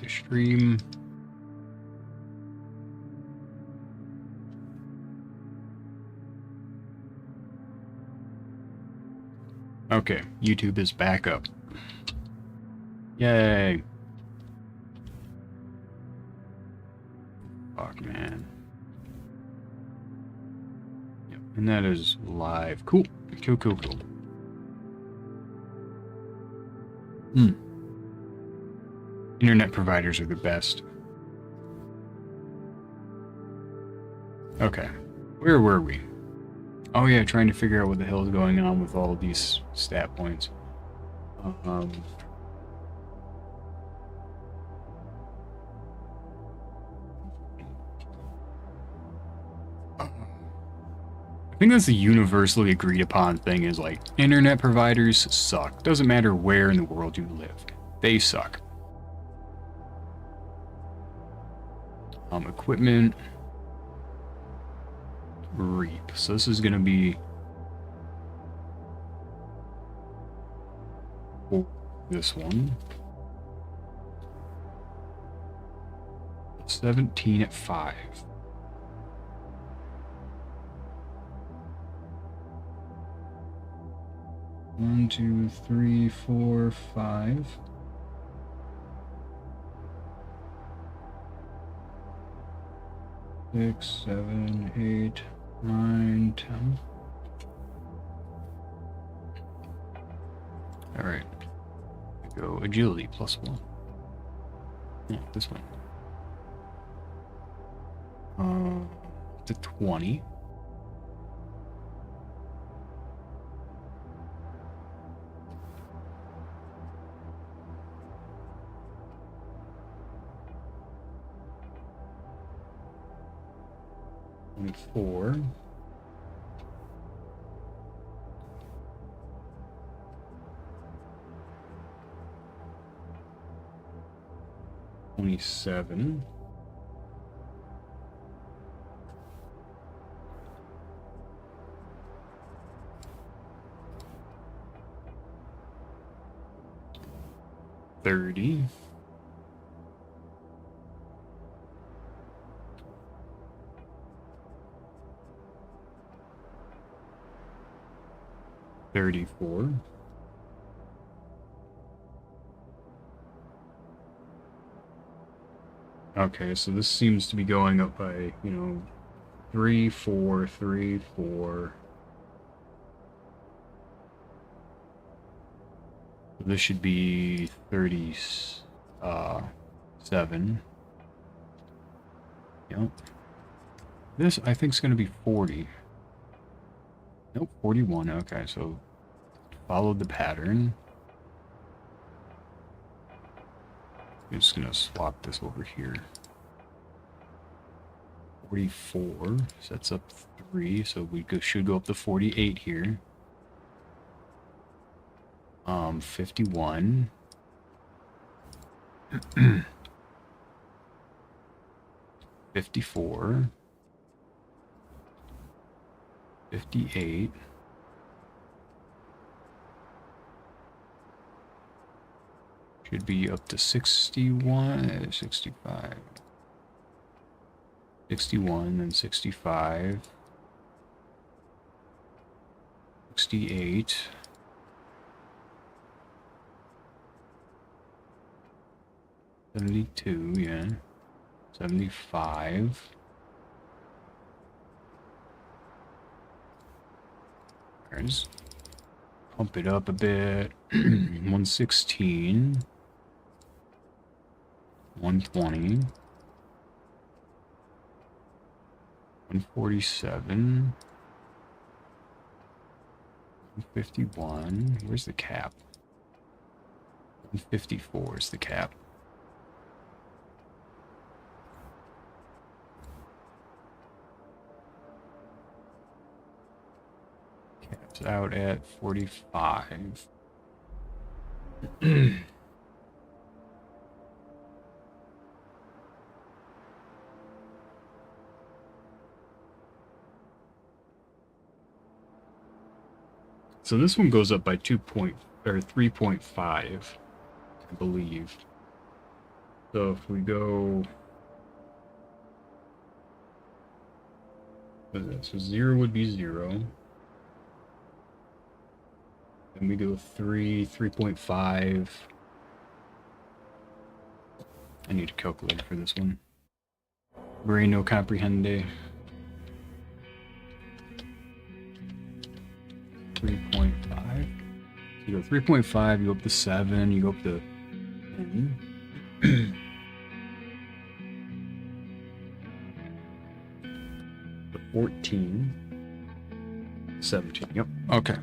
the stream. Okay, YouTube is back up. Yay. Fuck, man. Yep, and that is live. Cool. Cool, cool, cool. Internet providers are the best. Okay. Where were we? Oh yeah, trying to figure out what the hell is going on with all of these stat points. I think that's a universally agreed upon thing is like, internet providers suck. Doesn't matter where in the world you live. They suck. Equipment. Reap. So this is gonna be this one. 17 at 5. One, 2, 3, 4, 5. Six, 7, 8, 9, 10. Alright. Go agility +1. Yeah, this one. To 20. And 4. $27. $30. 34. Okay, so this seems to be going up by, 3, 4, 3, 4. This should be 37. Yep. This, I think, is going to be 40. Nope, 41. Okay, so followed the pattern. I'm just going to swap this over here. 44 sets up 3, so we should go up to 48 here. 51. 54. 58. Should be up to 61, 65. 61, then 65. 68. 72, yeah. 75. Alright, just pump it up a bit. 116. 120. 147. 151. Where's the cap? 154 is the cap. Cap's out at 45. So this one goes up by 3.5, I believe. So if we go... What is that? So 0 would be 0. Then we go 3, 3.5. I need a calculator for this one. Brain no comprehende. 3.5. You go 3.5, you go up to 7, you go up to 10. 14. 17. Yep. Okay.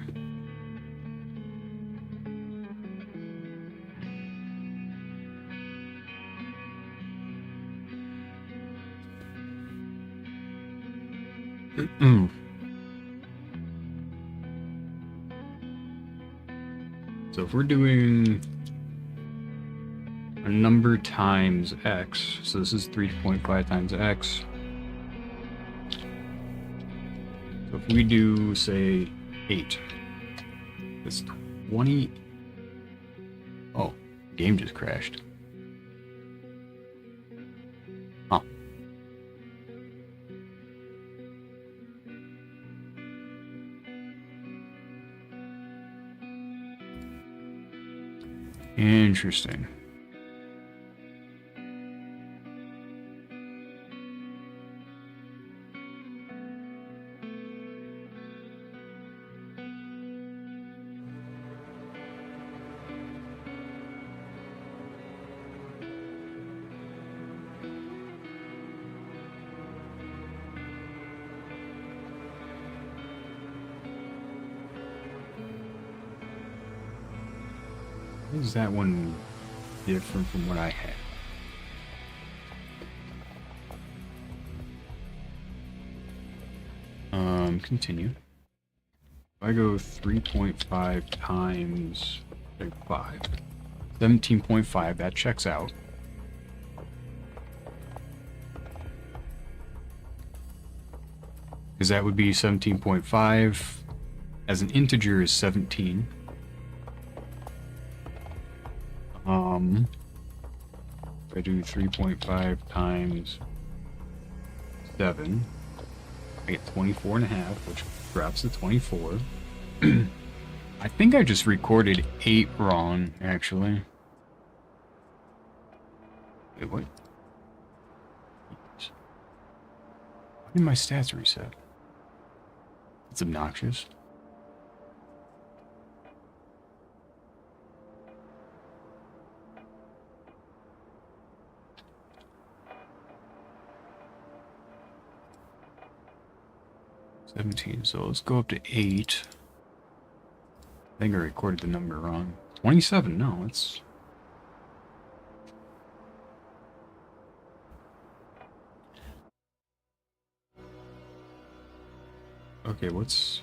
So if we're doing a number times x, so this is 3.5 times x. So if we do, say, 8, it's 20. Oh, game just crashed. Huh. Interesting. Is that one different from what I had? Continue. If I go 3.5 times 5, 17.5, that checks out. Because that would be 17.5 as an integer is 17. If I do 3.5 times 7, I get 24 and a half, which drops to 24. I think I just recorded 8 wrong, actually. Wait, what? Why did my stats reset? It's obnoxious. So let's go up to 8. I think I recorded the number wrong. 27, no, it's... Okay, what's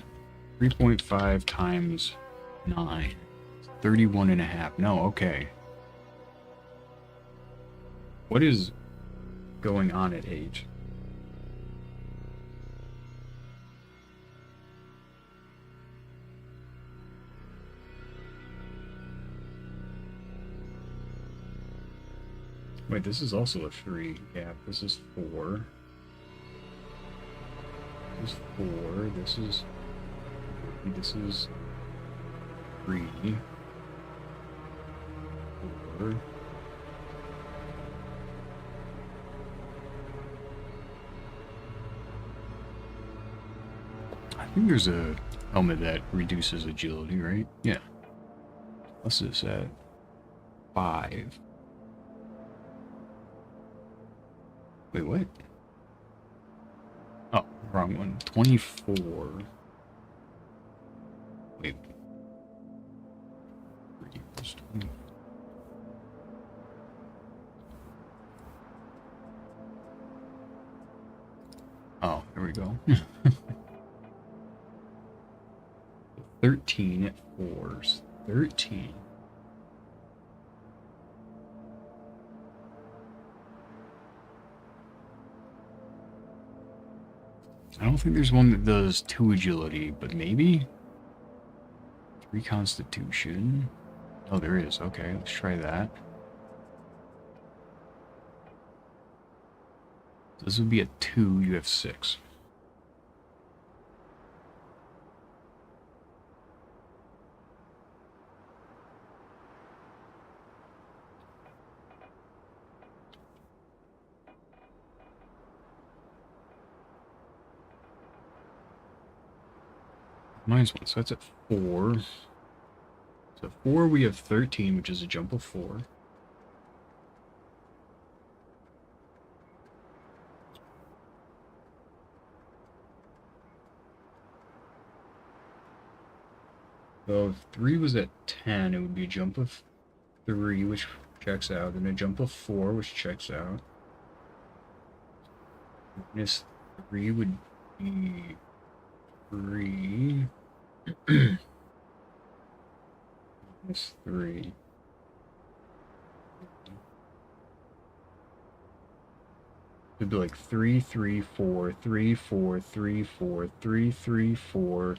3.5 times 9? 31 and a half. No, okay. What is going on at 8? Wait, this is also a 3 gap. This is 4. This is 4. This is 3. 4. I think there's a helmet that reduces agility, right? Yeah. What's this at? 5. Wait, what? Oh, wrong one. 24. Wait. 3 plus 20. Oh, there we go. 13 at 4s. 13. I don't think there's one that does 2 agility, but maybe 3 constitution. Oh, there is. Okay, let's try that. So this would be a 2, you have 6. -1, so that's at 4. So 4, we have 13, which is a jump of 4. So if 3 was at 10, it would be a jump of 3, which checks out, and a jump of 4, which checks out. -3 would be 3. -3. It'd be like 3, 3, 4, 3, 4, 3, 4, 3, 3, 4.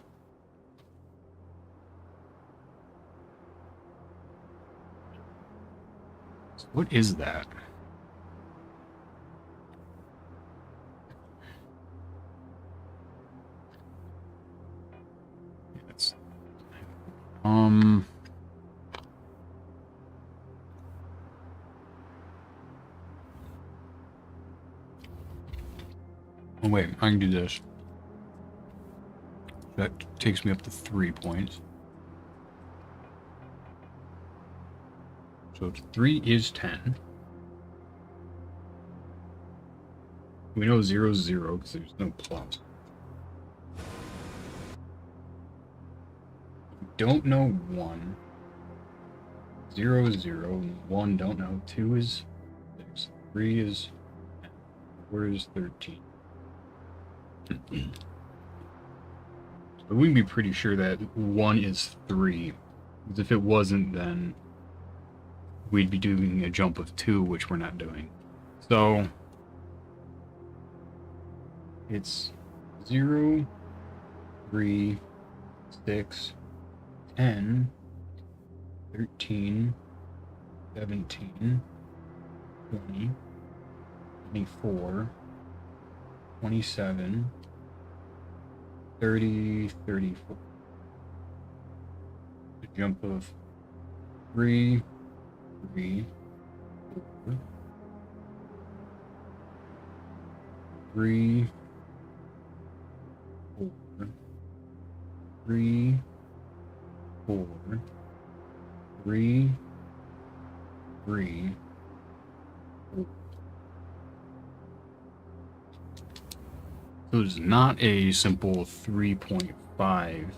So what is that? That's oh wait, I can do this. That takes me up to 3 points. So 3 is 10. We know 0 is 0 because there's no plus. We don't know 1. 0 is 0. 1 don't know. 2 is 6. 3 is 10. 4 is 13. But we can be pretty sure that 1 is 3. Because if it wasn't, then we'd be doing a jump of 2, which we're not doing. So it's 0, 3, 6, 10, 13, 17, 20, 24, 27, 30, 34. A jump of 3, 3, 4, 3, 4, 3, 4, 3, 3, 4. So it's not a simple 3.5.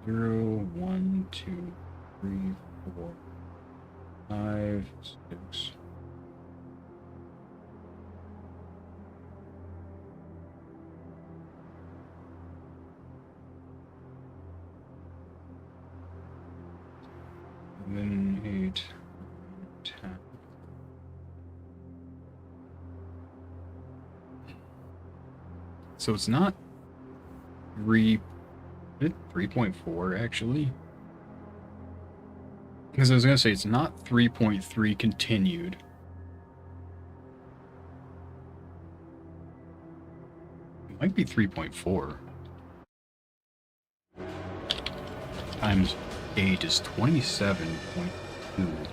Zero, 1, 2, 3, 4, 5, 6. And then 8, 10. So it's not 3.4 actually. Because I was gonna say it's not 3.3 continued. It might be 3.4. Times 8 is 27.2.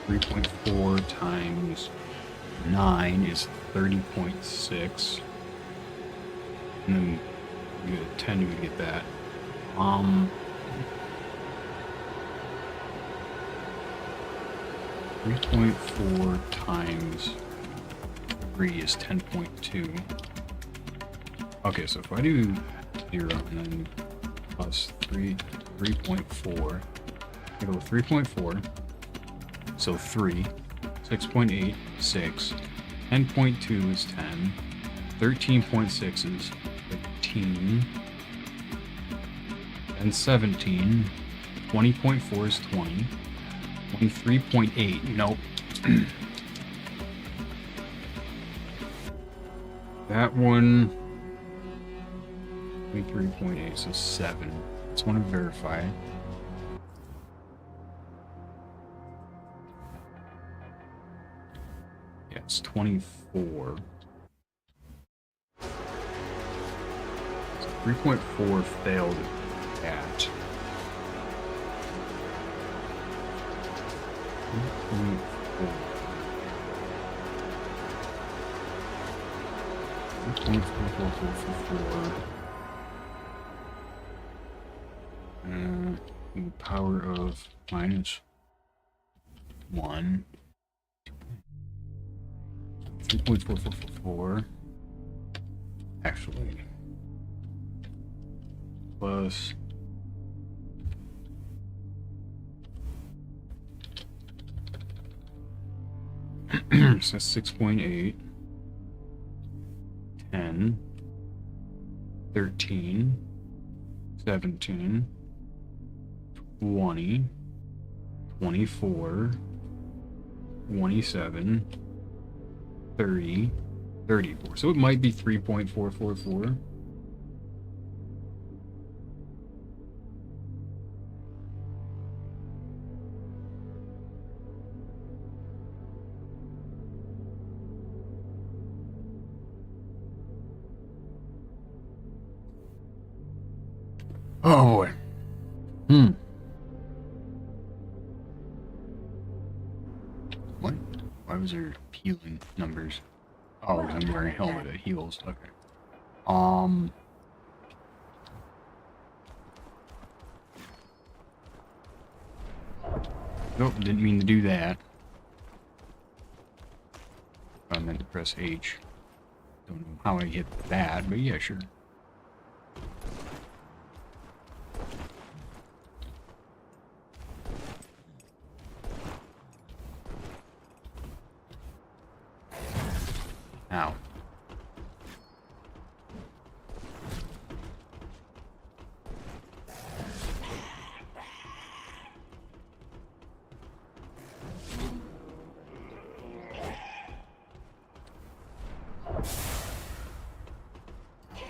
3.4 times 9 is 30.6. And then you get a 10, you would get that. 3.4 times 3 is 10.2. Okay, so if I do 0 and then plus 3.4, I go with 3.4, so 3, 6.8, 6, 10.2 is 10, 13.6 is 15, and 17, 20.4 is 20, 23.8, nope. That one, 23.8, so 7. Just want to verify. Yeah, it's 24. So 3.4 failed at. 3.4. 3.44444. The power of minus 1. 3.4444. Actually. Plus. So that's 6.8. 10. 13. 17. 20. 24. 27. 30. 34. So it might be 3.444. Oh boy. What? Why was there healing numbers? Oh, because I'm wearing a helmet that heals. Okay. Nope, didn't mean to do that. I meant to press H. Don't know how I hit that, but yeah, sure. Ow.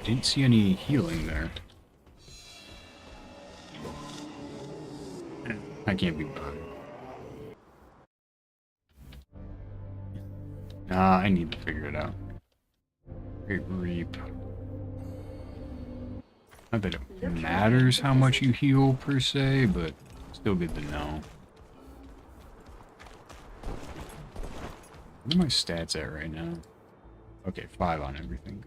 Didn't see any healing there. I can't be bothered. Nah, I need to figure it out. Great Reap. Not that it matters how much you heal per se, but still good to know. What are my stats at right now? Okay, 5 on everything.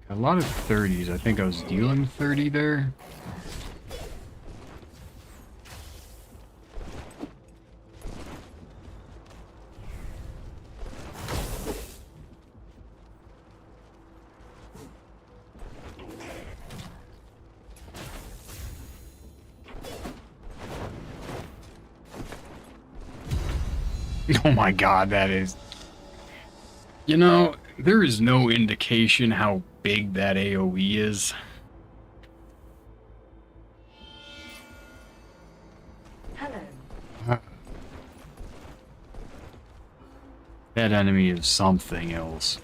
A lot of 30s. I think I was dealing 30 there. Oh my god, that is... You know, there is no indication how big that AoE is. Hello. That enemy is something else.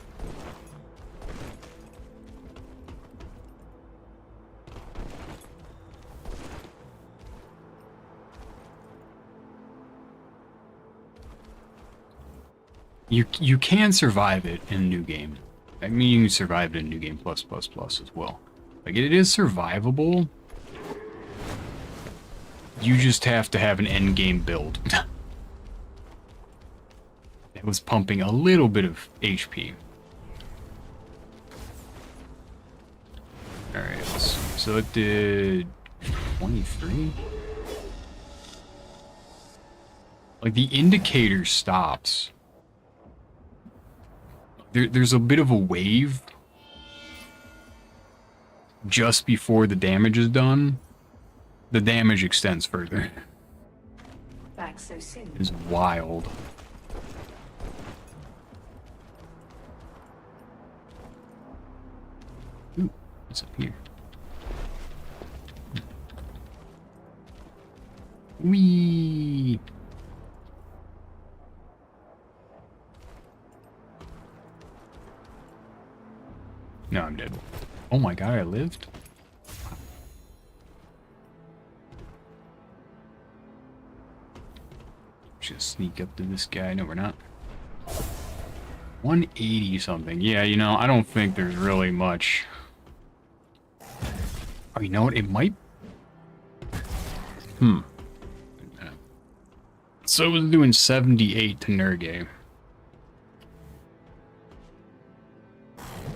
You can survive it in a new game. I mean, you can survive it in New Game Plus as well. Like, it is survivable. You just have to have an end game build. It was pumping a little bit of HP. Alright, let's see. So it did 23? Like, the indicator stops. There's a bit of a wave just before the damage is done. The damage extends further. Back so soon. It's wild. Ooh, what's up here? Whee! No, I'm dead. Oh my god, I lived? Just sneak up to this guy. No, we're not. 180 something. Yeah, you know, I don't think there's really much. Oh, you know what? It might... So it was doing 78 to Nergay.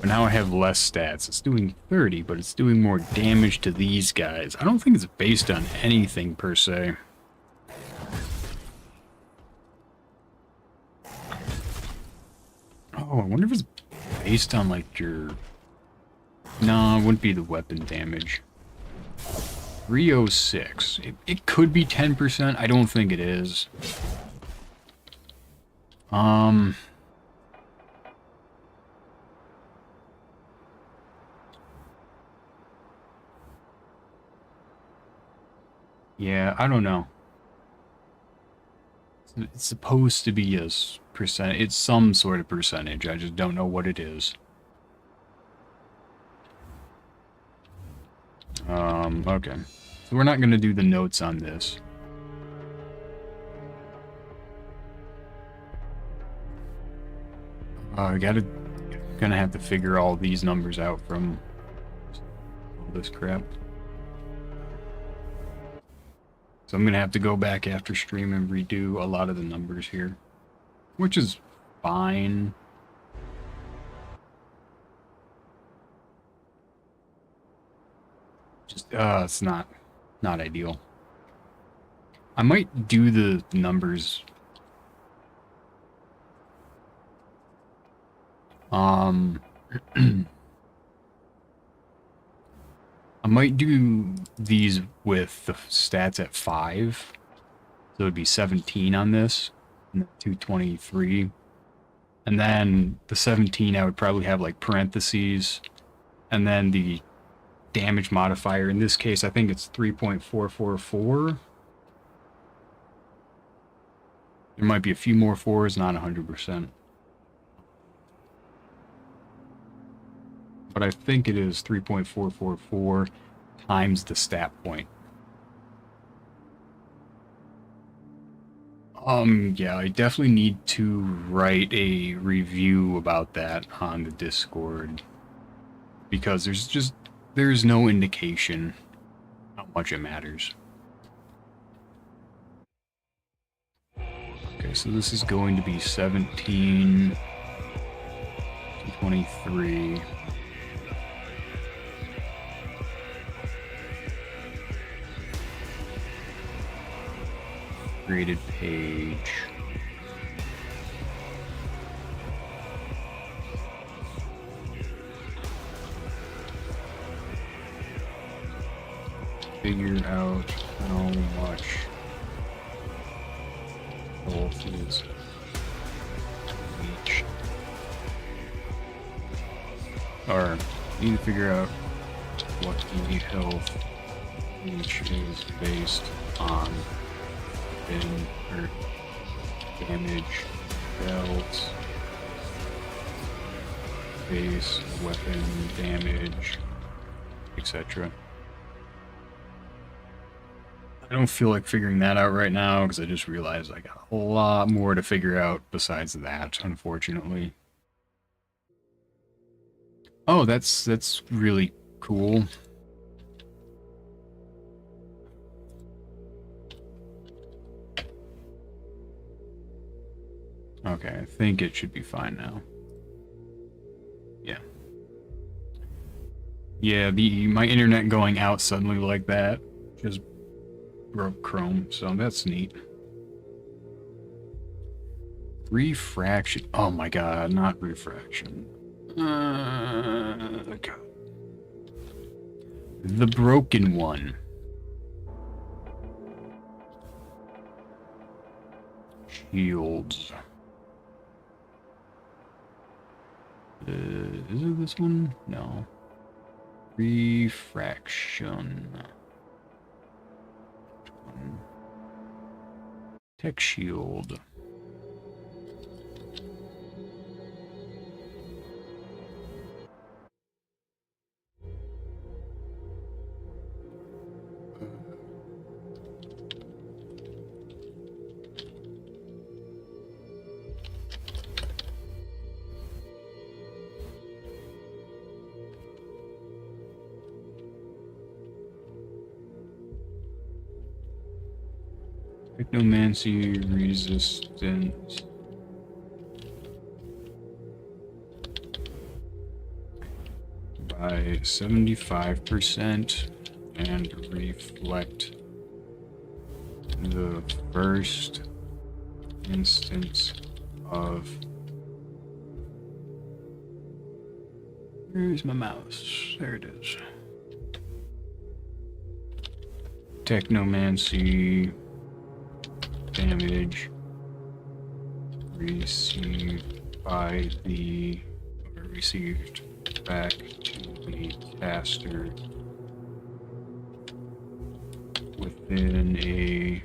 But now I have less stats. It's doing 30, but it's doing more damage to these guys. I don't think it's based on anything, per se. Oh, I wonder if it's based on, like, your... No, it wouldn't be the weapon damage. 306. It could be 10%. I don't think it is. Yeah, I don't know. It's supposed to be a percent. It's some sort of percentage. I just don't know what it is. Okay. So we're not going to do the notes on this. Gonna have to figure all these numbers out from all this crap. So I'm gonna have to go back after stream and redo a lot of the numbers here, which is fine. Just it's not ideal. I might do the numbers. I might do these with the stats at 5. So it would be 17 on this, and then 223. And then the 17 I would probably have like parentheses, and then the damage modifier. In this case, I think it's 3.444. There might be a few more 4s, not 100%. But I think it is 3.444 times the stat point. Yeah, I definitely need to write a review about that on the Discord. Because there's no indication how much it matters. Okay, so this is going to be 17, 23. Created page. Figure out how much health is each. Or you need to figure out what the health each is based on. Or damage, belt, base, weapon, damage, etc. I don't feel like figuring that out right now because I just realized I got a lot more to figure out besides that, unfortunately. Oh, that's really cool. Okay, I think it should be fine now. Yeah. Yeah, my internet going out suddenly like that just broke Chrome, so that's neat. Refraction. Oh my god, not refraction. God. The broken one. Shields. Is it this one? No. Refraction. Tech shield. Technomancy resistance. By 75% and reflect the first instance of. Where's my mouse? There it is. Technomancy damage received by the received back to the caster within a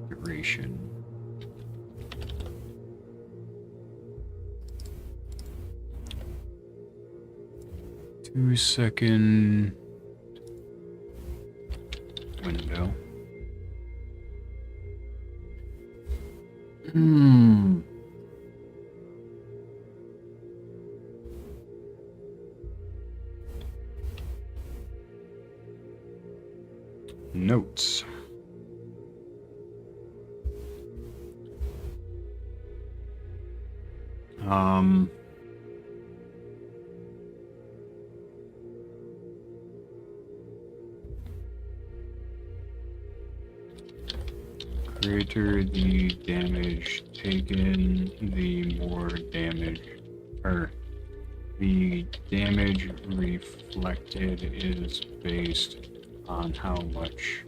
duration. Two-second window. Notes. Greater the damage taken, the more damage, or the damage reflected is based on how much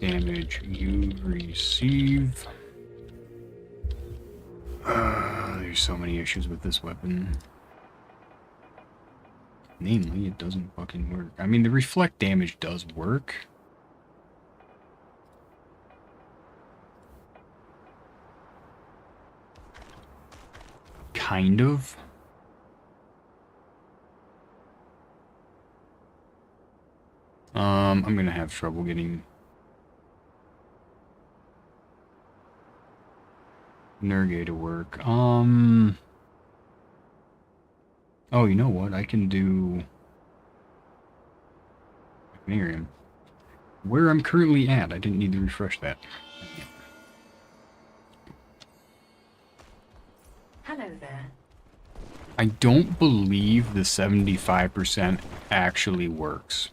damage you receive. There's so many issues with this weapon. Namely, it doesn't fucking work. I mean, the reflect damage does work. Kind of. I'm gonna have trouble getting Nergay to work. Oh, you know what? I can do Miriam. Where I'm currently at, I didn't need to refresh that. Hello there. I don't believe the 75% actually works.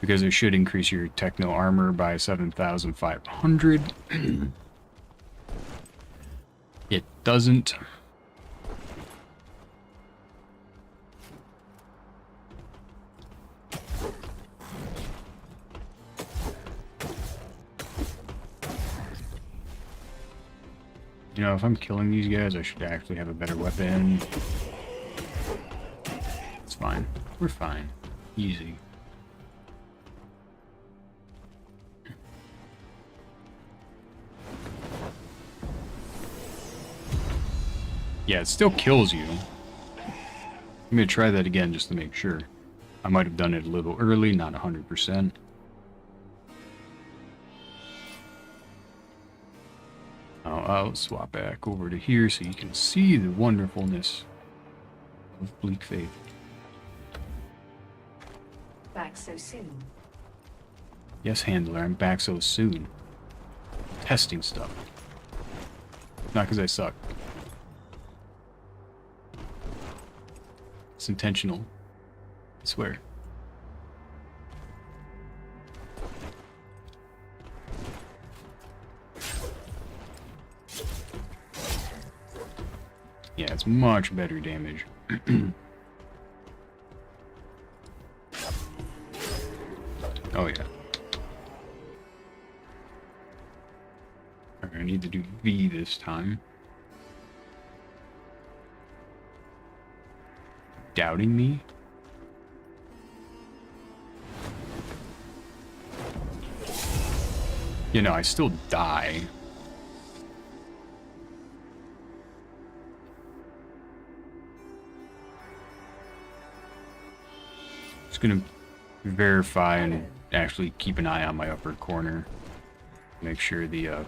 Because it should increase your techno armor by 7,500. It doesn't. You know, if I'm killing these guys, I should actually have a better weapon. It's fine. We're fine. Easy. Yeah, it still kills you. I'm gonna try that again just to make sure. I might have done it a little early, not 100%. I'll swap back over to here so you can see the wonderfulness of Bleak Faith. Back so soon. Yes, handler, I'm back so soon. Testing stuff. Not because I suck. It's intentional. I swear. That's much better damage. Oh yeah. Alright, I need to do V this time. Doubting me? You know, I still die. Just gonna verify and actually keep an eye on my upper corner. Make sure the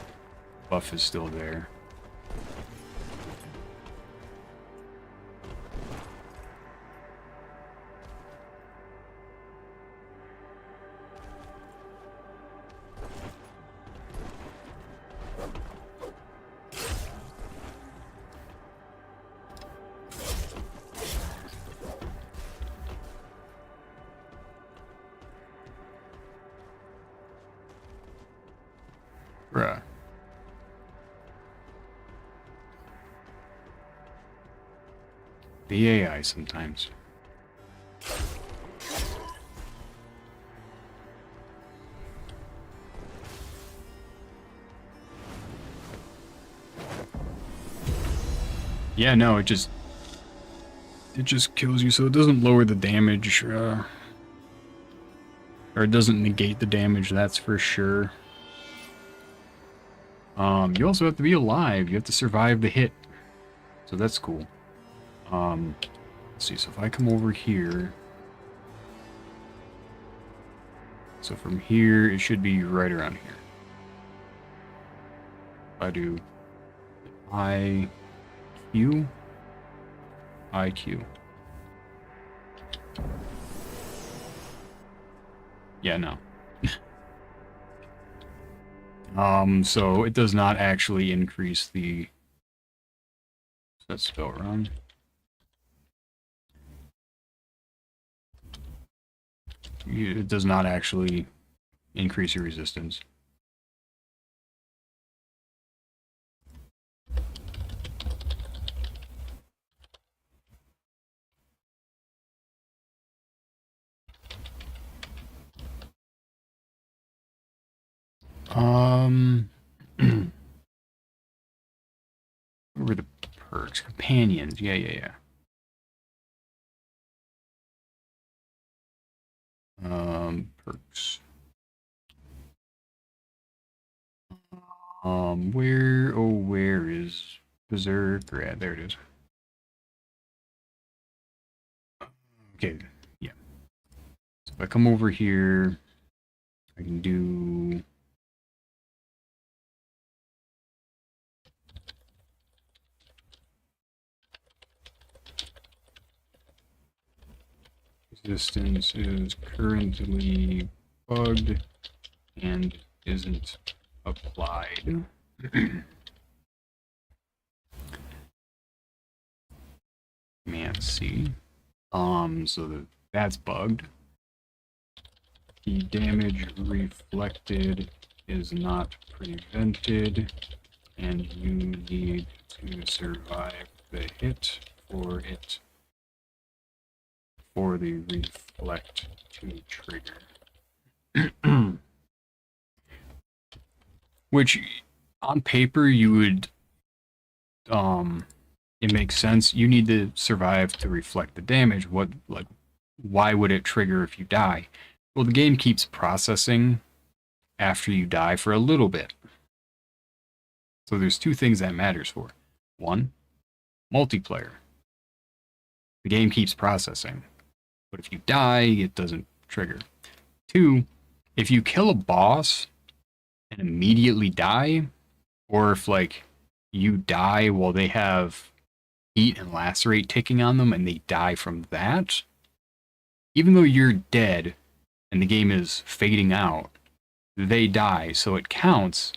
buff is still there. Bruh. The AI sometimes. Yeah, no, it just kills you, so it doesn't lower the damage, or it doesn't negate the damage, that's for sure. You also have to be alive. You have to survive the hit. So that's cool. Let's see, so if I come over here. So from here, it should be right around here. If I do IQ. Yeah, no. So it does not actually increase the... That's spelled wrong. It does not actually increase your resistance. What were the perks? Companions. Yeah. Perks. Where is Berserk? Yeah, there it is. Okay, yeah. So if I come over here, I can do... Resistance is currently bugged and isn't applied. Command C. So that's bugged. The damage reflected is not prevented, and you need to survive the hit for the reflect to trigger. Which, on paper, you would, it makes sense. You need to survive to reflect the damage. Why would it trigger if you die? Well, the game keeps processing after you die for a little bit. So there's two things that matters for. One, multiplayer. The game keeps processing. But if you die, it doesn't trigger. Two, if you kill a boss and immediately die, or if you die while they have heat and lacerate ticking on them and they die from that, even though you're dead and the game is fading out, they die, so it counts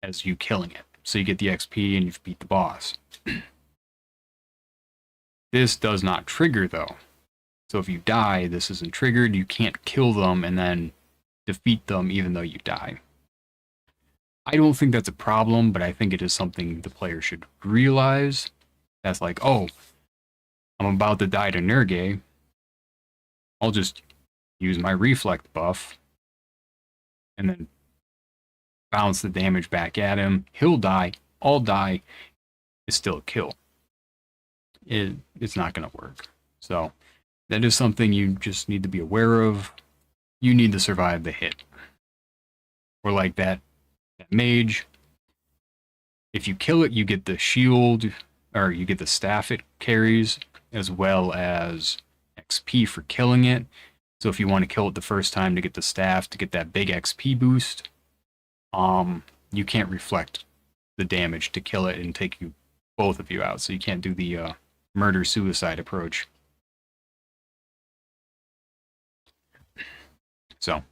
as you killing it. So you get the XP and you've beat the boss. This does not trigger, though. So if you die, this isn't triggered. You can't kill them and then defeat them even though you die. I don't think that's a problem, but I think it is something the player should realize. that's like, oh, I'm about to die to Nergay. I'll just use my reflect buff and then bounce the damage back at him. He'll die. I'll die. It's still a kill. It's not going to work. So that is something you just need to be aware of. You need to survive the hit. Or like that mage. If you kill it, you get the shield, or you get the staff it carries, as well as XP for killing it. So if you want to kill it the first time to get the staff, to get that big XP boost, you can't reflect the damage to kill it and take you both of you out. So you can't do the murder-suicide approach. So,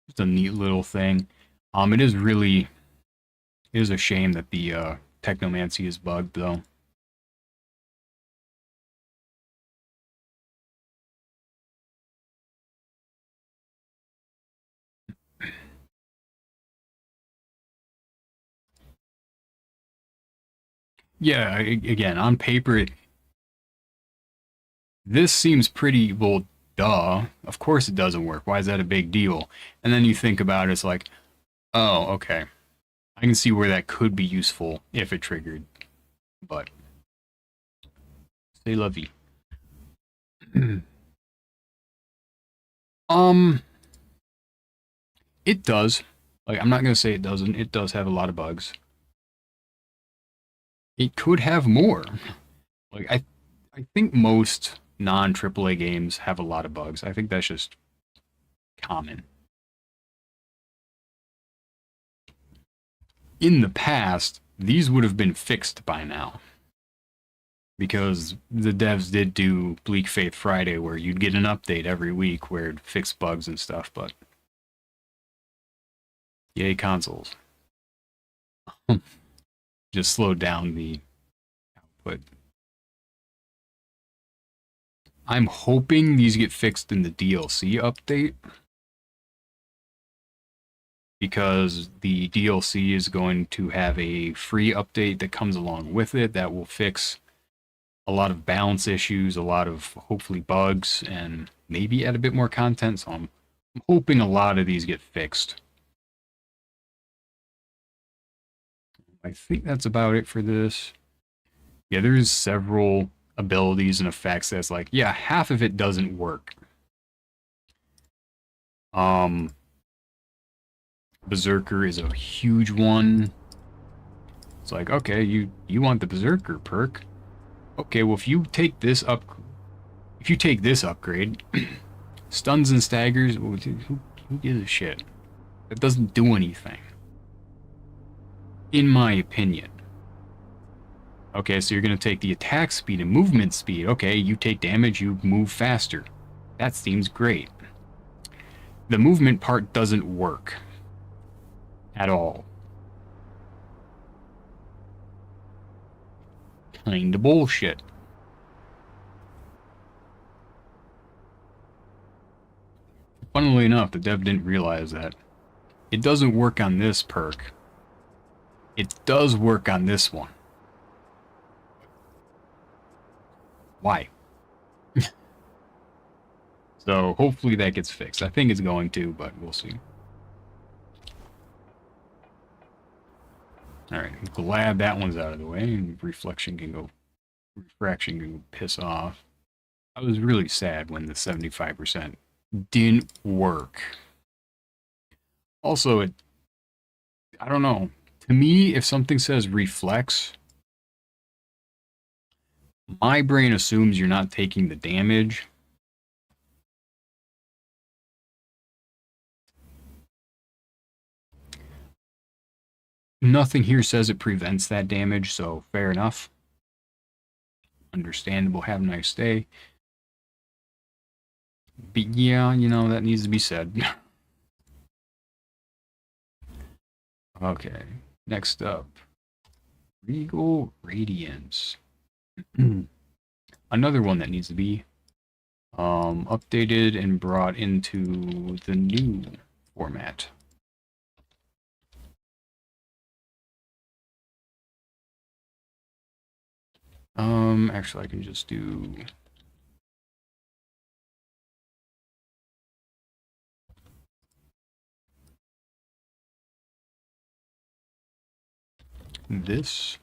it's a neat little thing. It is a shame that the Technomancy is bugged, though. Yeah, again, on paper, this seems pretty, well, duh. Of course it doesn't work. Why is that a big deal? And then you think about it, it's like, oh, okay. I can see where that could be useful if it triggered. But, c'est la vie. It does. Like, I'm not going to say it doesn't. It does have a lot of bugs. It could have more. Like, I think most non-AAA games have a lot of bugs. I think that's just common. In the past, these would have been fixed by now. Because the devs did do Bleak Faith Friday, where you'd get an update every week where it'd fix bugs and stuff, but yay consoles. Just slowed down the output. I'm hoping these get fixed in the DLC update, because the DLC is going to have a free update that comes along with it that will fix a lot of balance issues, a lot of hopefully bugs, and maybe add a bit more content. So I'm hoping a lot of these get fixed. I think that's about it for this. Yeah, there's several abilities and effects that's like, yeah, half of it doesn't work. Berserker is a huge one. It's like, okay, you want the Berserker perk. Okay, well if you take this upgrade, stuns and staggers, who gives a shit? That doesn't do anything. In my opinion. Okay, so you're going to take the attack speed and movement speed. Okay, you take damage, you move faster. That seems great. The movement part doesn't work. At all. Kinda bullshit. Funnily enough, the dev didn't realize that. It doesn't work on this perk. It does work on this one. Why? So hopefully that gets fixed. I think it's going to, but we'll see. Alright, I'm glad that one's out of the way, and refraction can go piss off. I was really sad when the 75% didn't work. Also, I don't know. To me, if something says reflex, my brain assumes you're not taking the damage. Nothing here says it prevents that damage, so fair enough. Understandable, have a nice day. But yeah, you know, that needs to be said. Okay, next up. Regal Radiance. Another one that needs to be updated and brought into the new format. Actually, I can just do... this.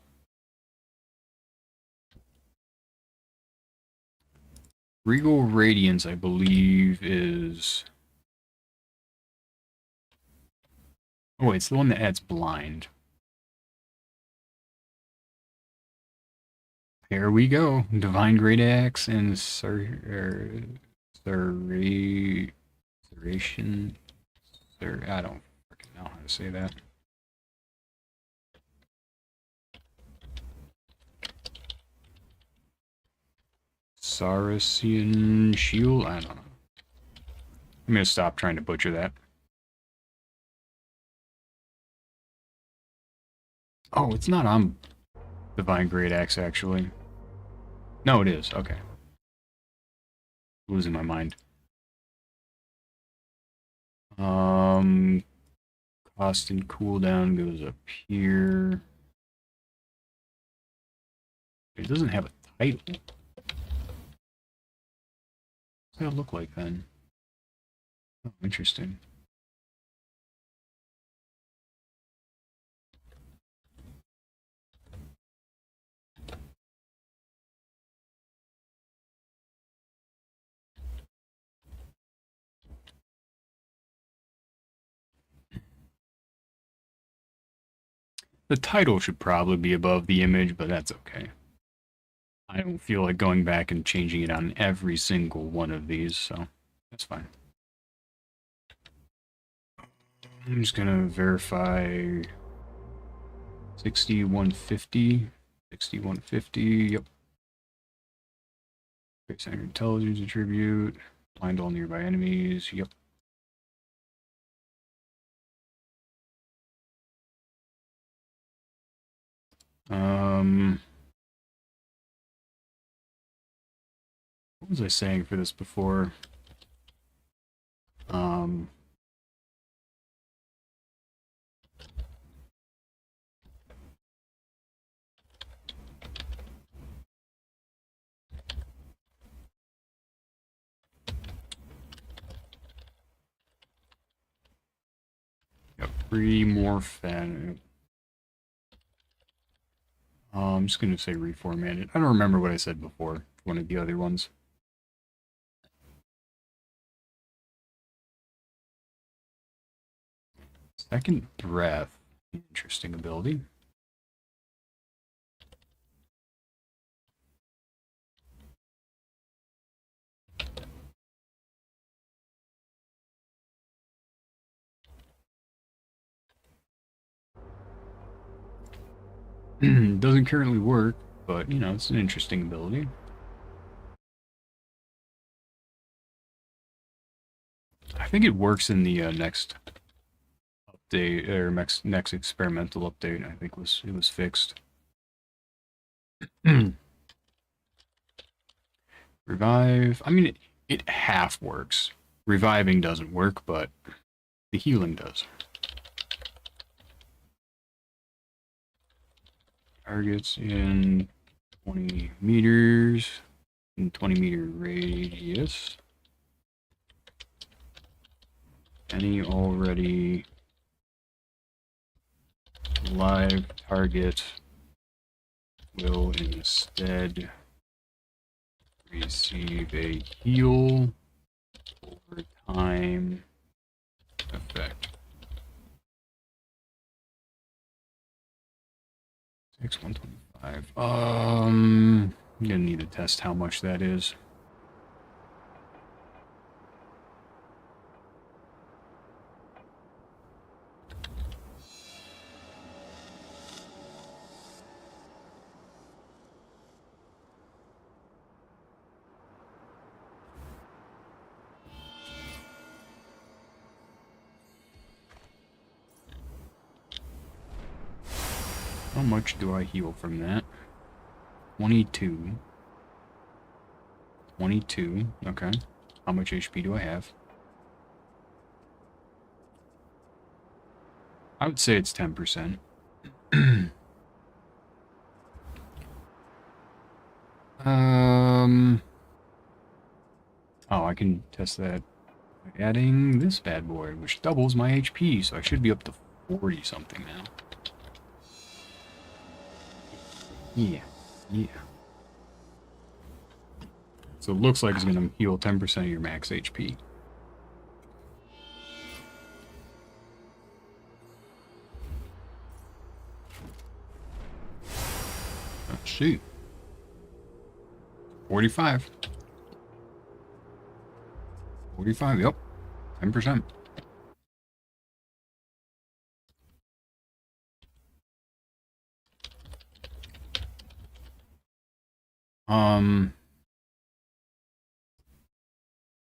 Regal Radiance, I believe, is... Oh, wait, it's the one that adds blind. Here we go. Divine Great Axe and Serration. I don't freaking know how to say that. Saracen Shield? I don't know. I'm gonna stop trying to butcher that. Oh, it's not on Divine Great Axe, actually. No, it is. Okay. Losing my mind. Cost and cooldown goes up here. It doesn't have a title. What's that look like then? Oh, interesting. The title should probably be above the image, but that's okay. I don't feel like going back and changing it on every single one of these, so that's fine. I'm just gonna verify 6150. 6150, yep. Great Center Intelligence Attribute. Blind all nearby enemies, yep. What was I saying for this before? Yep, remorph. I'm just gonna say reformatted. I don't remember what I said before. One of the other ones. Second Breath. Interesting ability. Doesn't currently work, but, you know, it's an interesting ability. I think it works in the next update, or next experimental update. I think it was fixed. Revive. I mean, it half works. Reviving doesn't work, but the healing does. Targets in 20 meters, in 20-meter radius. Any already live target will instead receive a heal over time effect. X125. I'm gonna need to test how much that is. How much do I heal from that? 22. 22. Okay. How much HP do I have? I would say it's 10%. Oh, I can test that by adding this bad boy, which doubles my HP, so I should be up to 40 something now. Yeah, yeah. So it looks like it's gonna heal 10% of your max HP. Let's see. 45. 45, yep. 10%.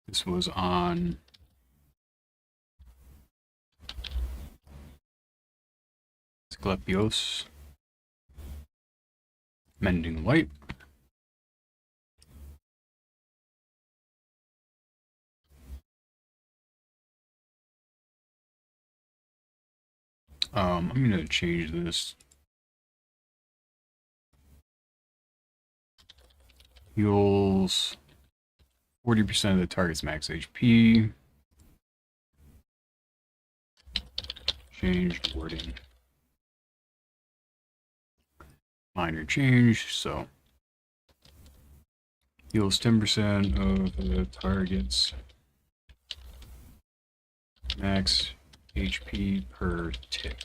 This was on Asclepios. Mending Light. I'm gonna change this. Heals 40% of the target's max HP. Changed wording. Minor change, so heals 10% of the target's max HP per tick.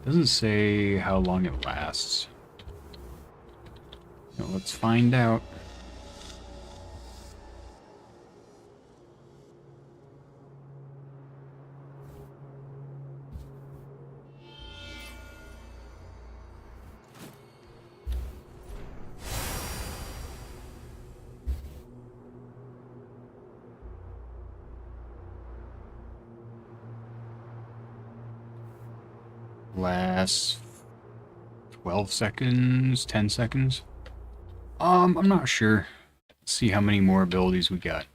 Doesn't say how long it lasts. Now let's find out. Lasts 12 seconds, 10 seconds. I'm not sure. Let's see how many more abilities we got.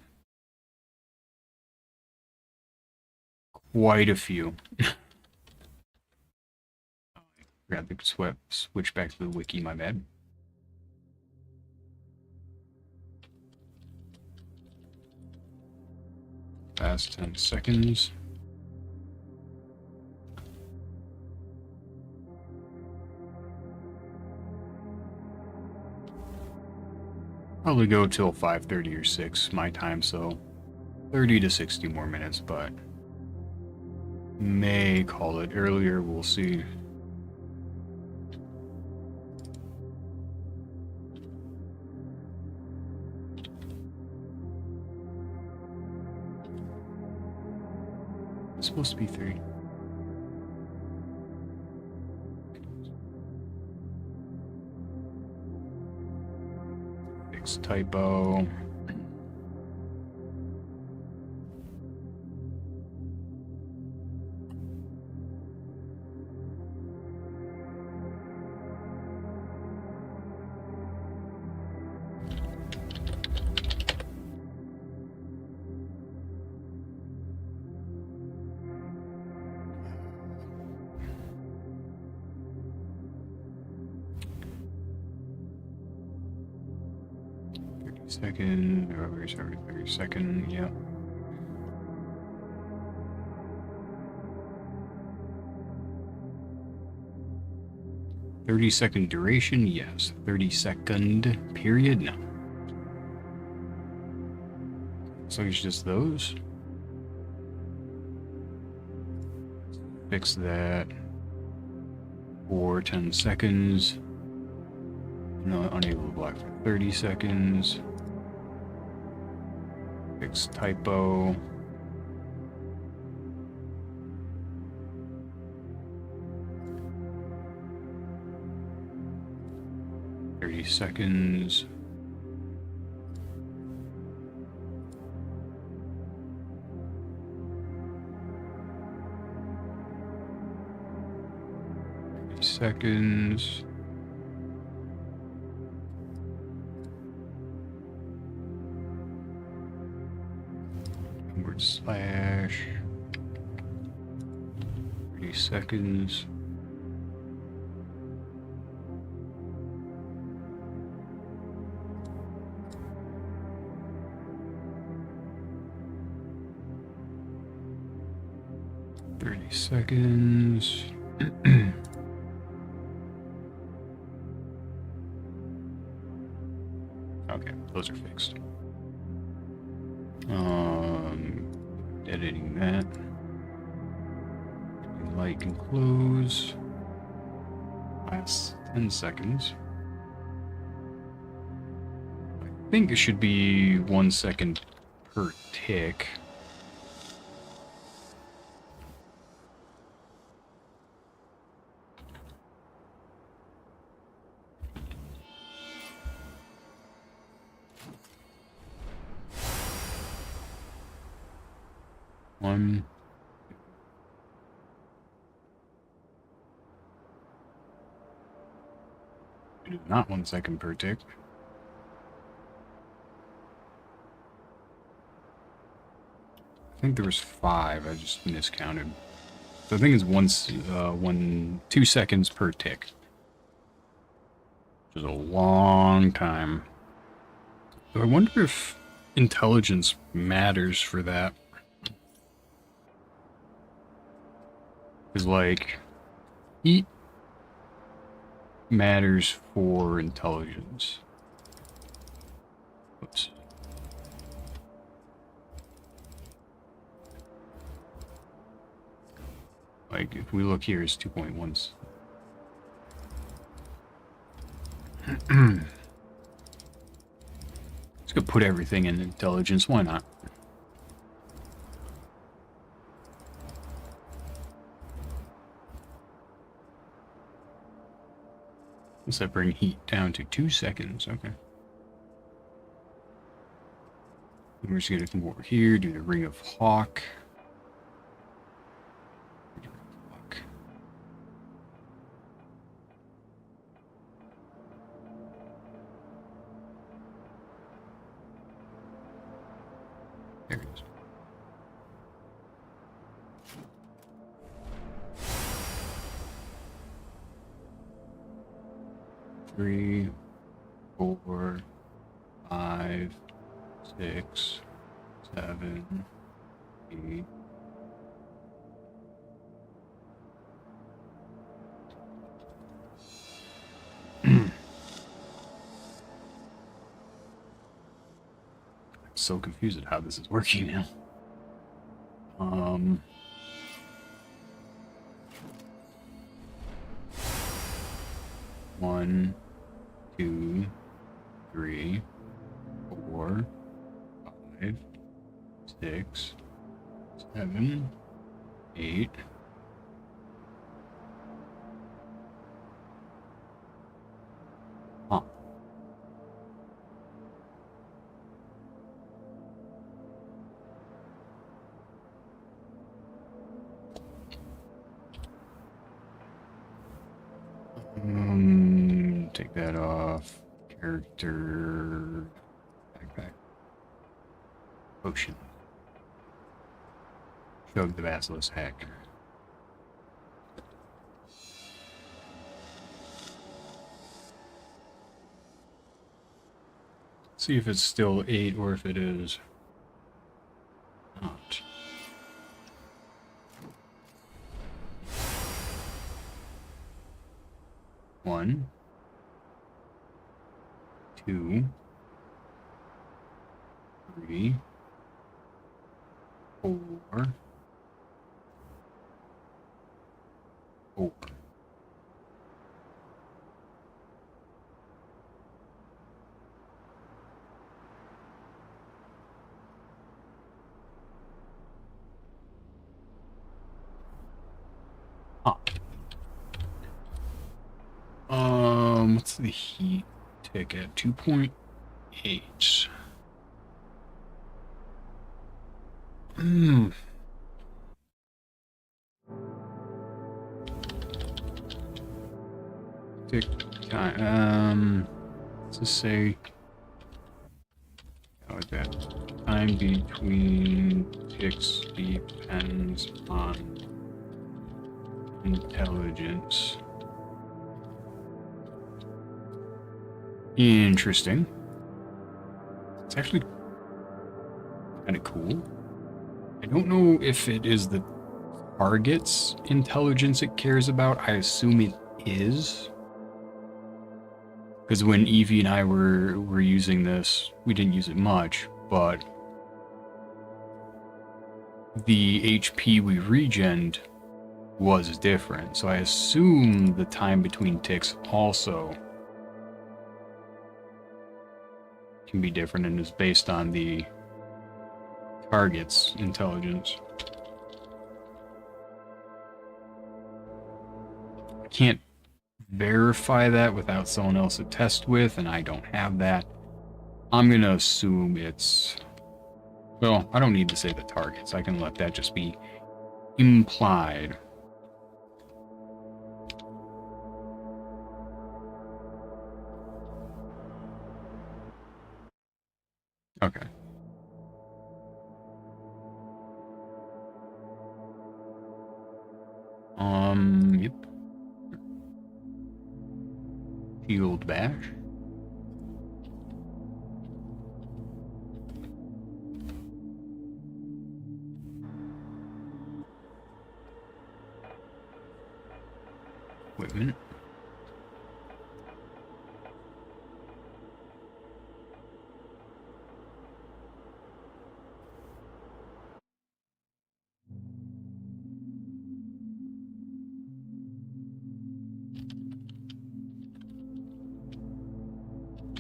Quite a few. Forgot to switch back to the wiki, my bad. Last 10 seconds. Probably go till 5:30 or 6 my time, so 30 to 60 more minutes, but may call it earlier, we'll see. It's supposed to be 30. Fix typo. Second, sorry, 30-second, yeah. "30-second duration, yes. 30-second period, no." So it's just those. Fix that for 10 seconds. No, unable to block for 30 seconds. Fix typo. "30 seconds. Seconds. slash 30 seconds. Seconds. Okay, those are fixed. Editing that. Light can close. Last 10 seconds. I think it should be 1 second per tick. One. Not 1 second per tick. I think there was 5. I just miscounted. So I think it's 2 seconds per tick. Which is a long time. So I wonder if intelligence matters for that. Because, like, heat matters for intelligence. Oops. Like, if we look here, it's 2.1. Let's go put everything in intelligence. Why not? Does that bring heat down to 2 seconds? Okay. And we're just going to come over here, do the Ring of Hawk. There it is. Three, 4, 5, 6, 7, 8. So confused at how this is working now. One, 2, 3, 4, 5, 6, 7, 8. Huh. Take that off. Character. Backpack. Potion. Chug the Basilisk hack. See if it's still 8 or if it is not. One, 2, 3, 4, 4. What's the heat tick at? 2.8. Tick time. Let's just say. Oh, that time between ticks depends on intelligence. Interesting. It's actually kind of cool. I don't know if it is the target's intelligence it cares about. I assume it is. Because when Evie and I were using this, we didn't use it much, but the HP we regened was different. So I assume the time between ticks also can be different and is based on the target's intelligence. I can't verify that without someone else to test with, and I don't have that. I'm gonna assume it's... Well, I don't need to say the targets. I can let that just be implied. Okay. Yep. Shield bash. Equipment.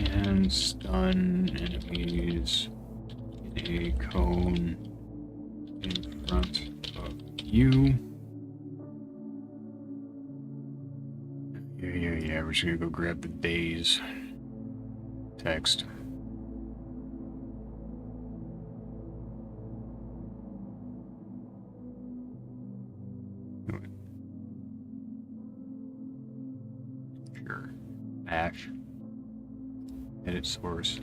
And stun enemies in a cone in front of you. Yeah, we're just gonna go grab the days text. Sure. Ash. Edit source.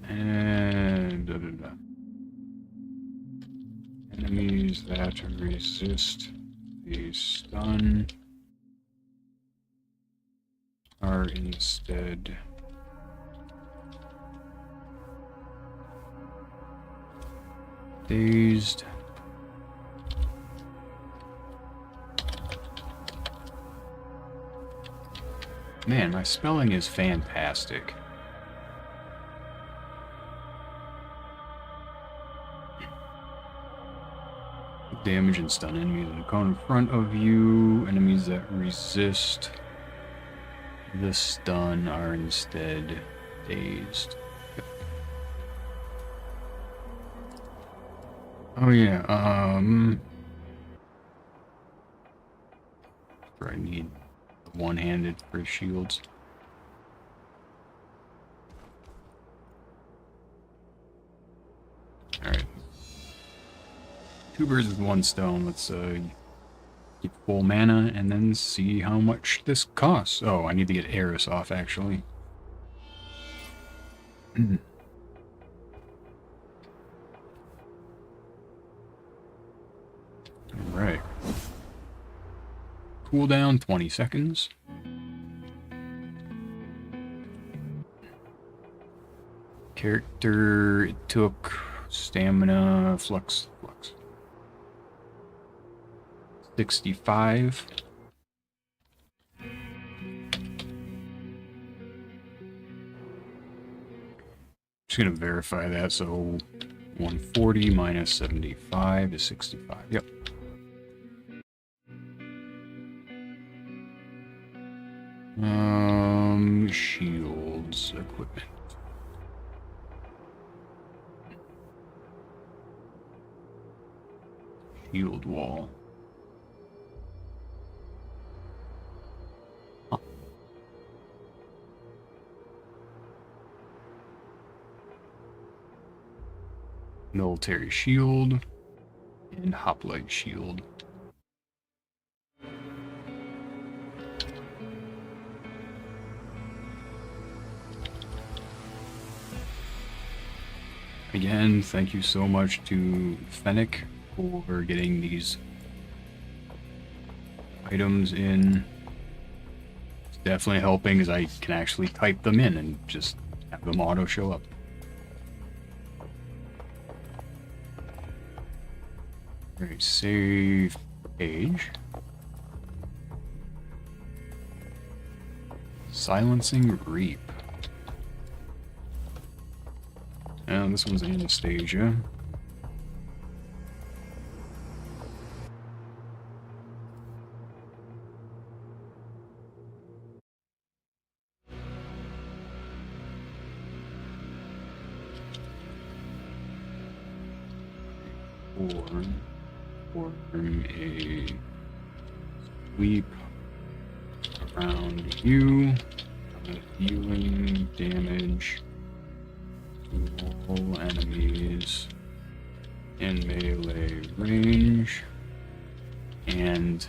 And enemies that resist the stun are instead dazed. Man, my spelling is fantastic. Damage and stun enemies in the cone in front of you. Enemies that resist the stun are instead dazed. Oh yeah, I need one-handed for shields. Alright. 2 birds with 1 stone. Let's get full mana and then see how much this costs. Oh, I need to get Eris off actually. Alright. Cooldown 20 seconds. Character, it took stamina, flux. 65. Just gonna verify that, so 140 minus 75 is 65. Yep. Shields, equipment. Shield wall. military shield, and hoplite shield. Again, thank you so much to Fennec for getting these items in. It's definitely helping as I can actually type them in and just have them auto show up. Alright, save page. Silencing Reap. And this one's Anastasia. Form a sweep around you, dealing damage to all enemies in melee range, and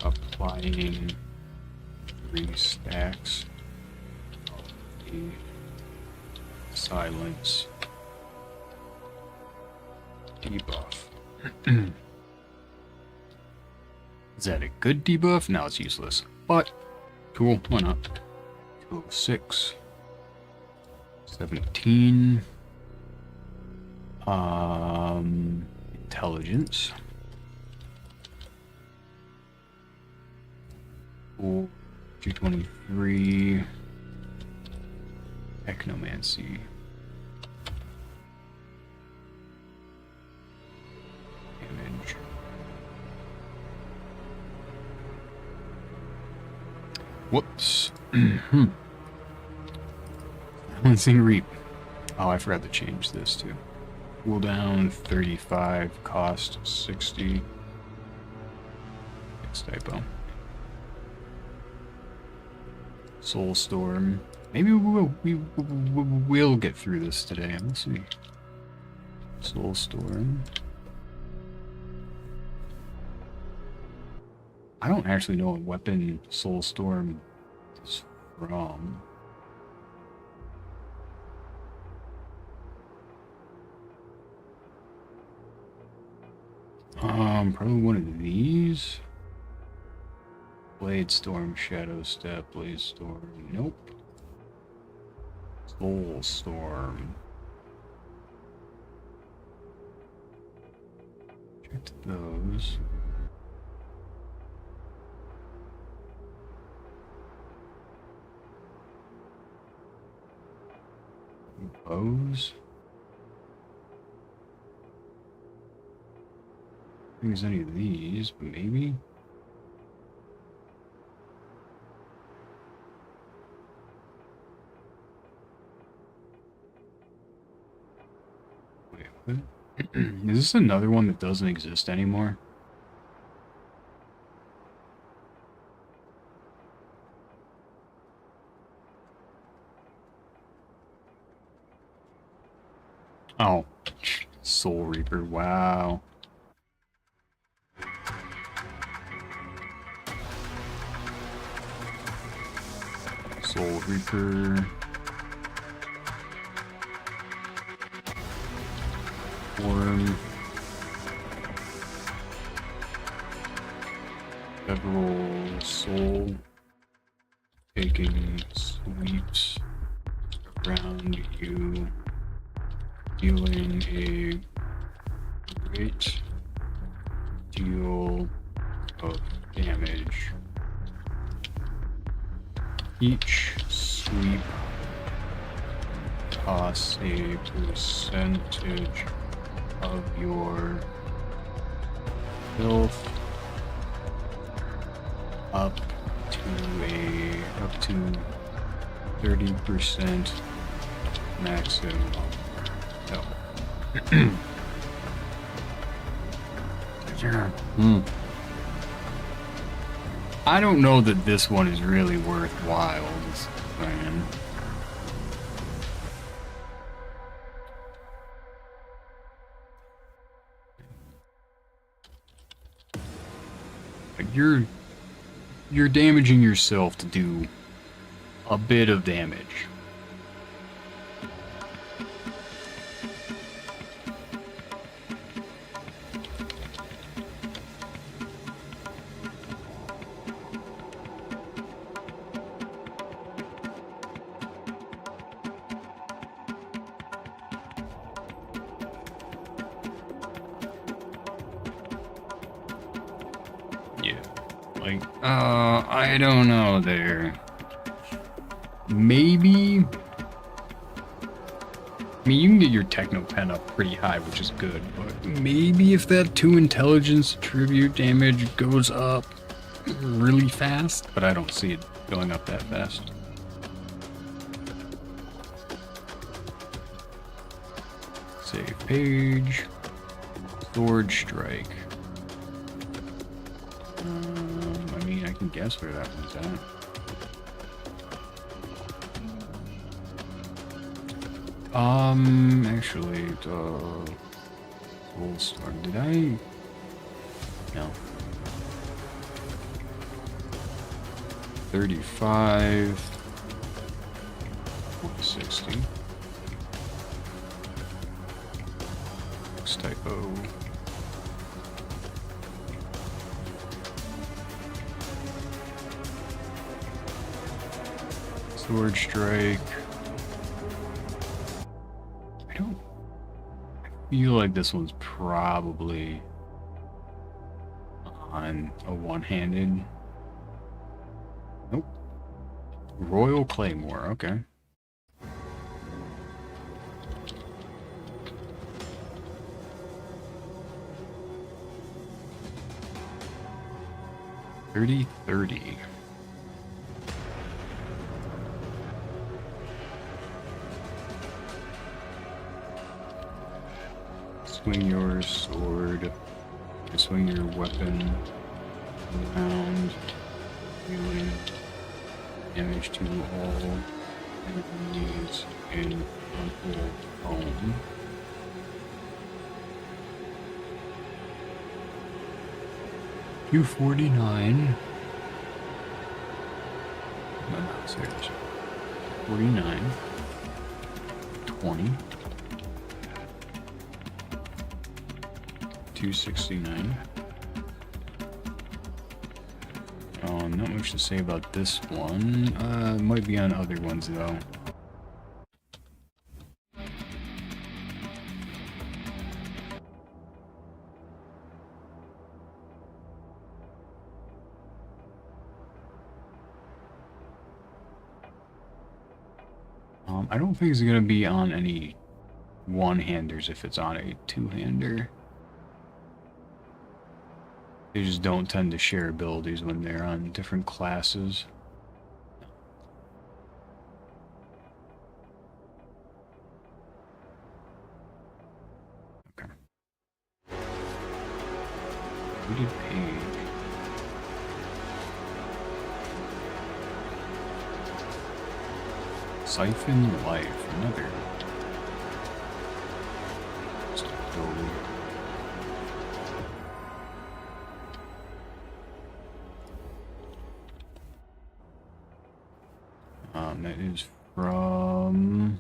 applying 3 stacks of the silence debuff. Is that a good debuff? No, it's useless. But, cool, why not? 206. 17. Intelligence. 223. Technomancy. Damage. Whoops. Balancing Reap. Oh, I forgot to change this too. Cooldown 35, cost 60. It's typo. Soulstorm. Maybe we'll get through this today. Let's see. Soulstorm. I don't actually know what weapon Soulstorm is from. Probably one of these. Blade Storm, Shadow Step, Blade Storm. Nope. Soulstorm. Check those. Bows. I don't think there's any of these, but maybe. Wait, what? Is this another one that doesn't exist anymore? Oh, Soul Reaper, wow. Soul Reaper. Form. Several soul. Taking sweeps around you. Dealing a great deal of damage. Each sweep costs a percentage of your health up to 30% maximum health. I don't know that this one is really worthwhile, just saying. you're damaging yourself to do a bit of damage. I don't know there. Maybe... I mean, you can get your Techno Pen up pretty high, which is good, but maybe if that 2 intelligence tribute damage goes up really fast, but I don't see it going up that fast. Save page. Sword Strike. I mean, I can guess where that one's at. Actually, Soul Star, did I? No. 35. 160. Typo. Sword Strike. I feel like this one's probably on a one-handed. Nope. Royal Claymore, okay. $30. Swing your sword. Swing your weapon around. Dealing damage to all enemies in frontal home. $249. No, not serious. 49. 20. 269. Not much to say about this one. Might be on other ones though. I don't think it's gonna be on any one-handers if it's on a two-hander. They just don't tend to share abilities when they're on different classes. Okay. Rated page. Siphon Life, another. That is from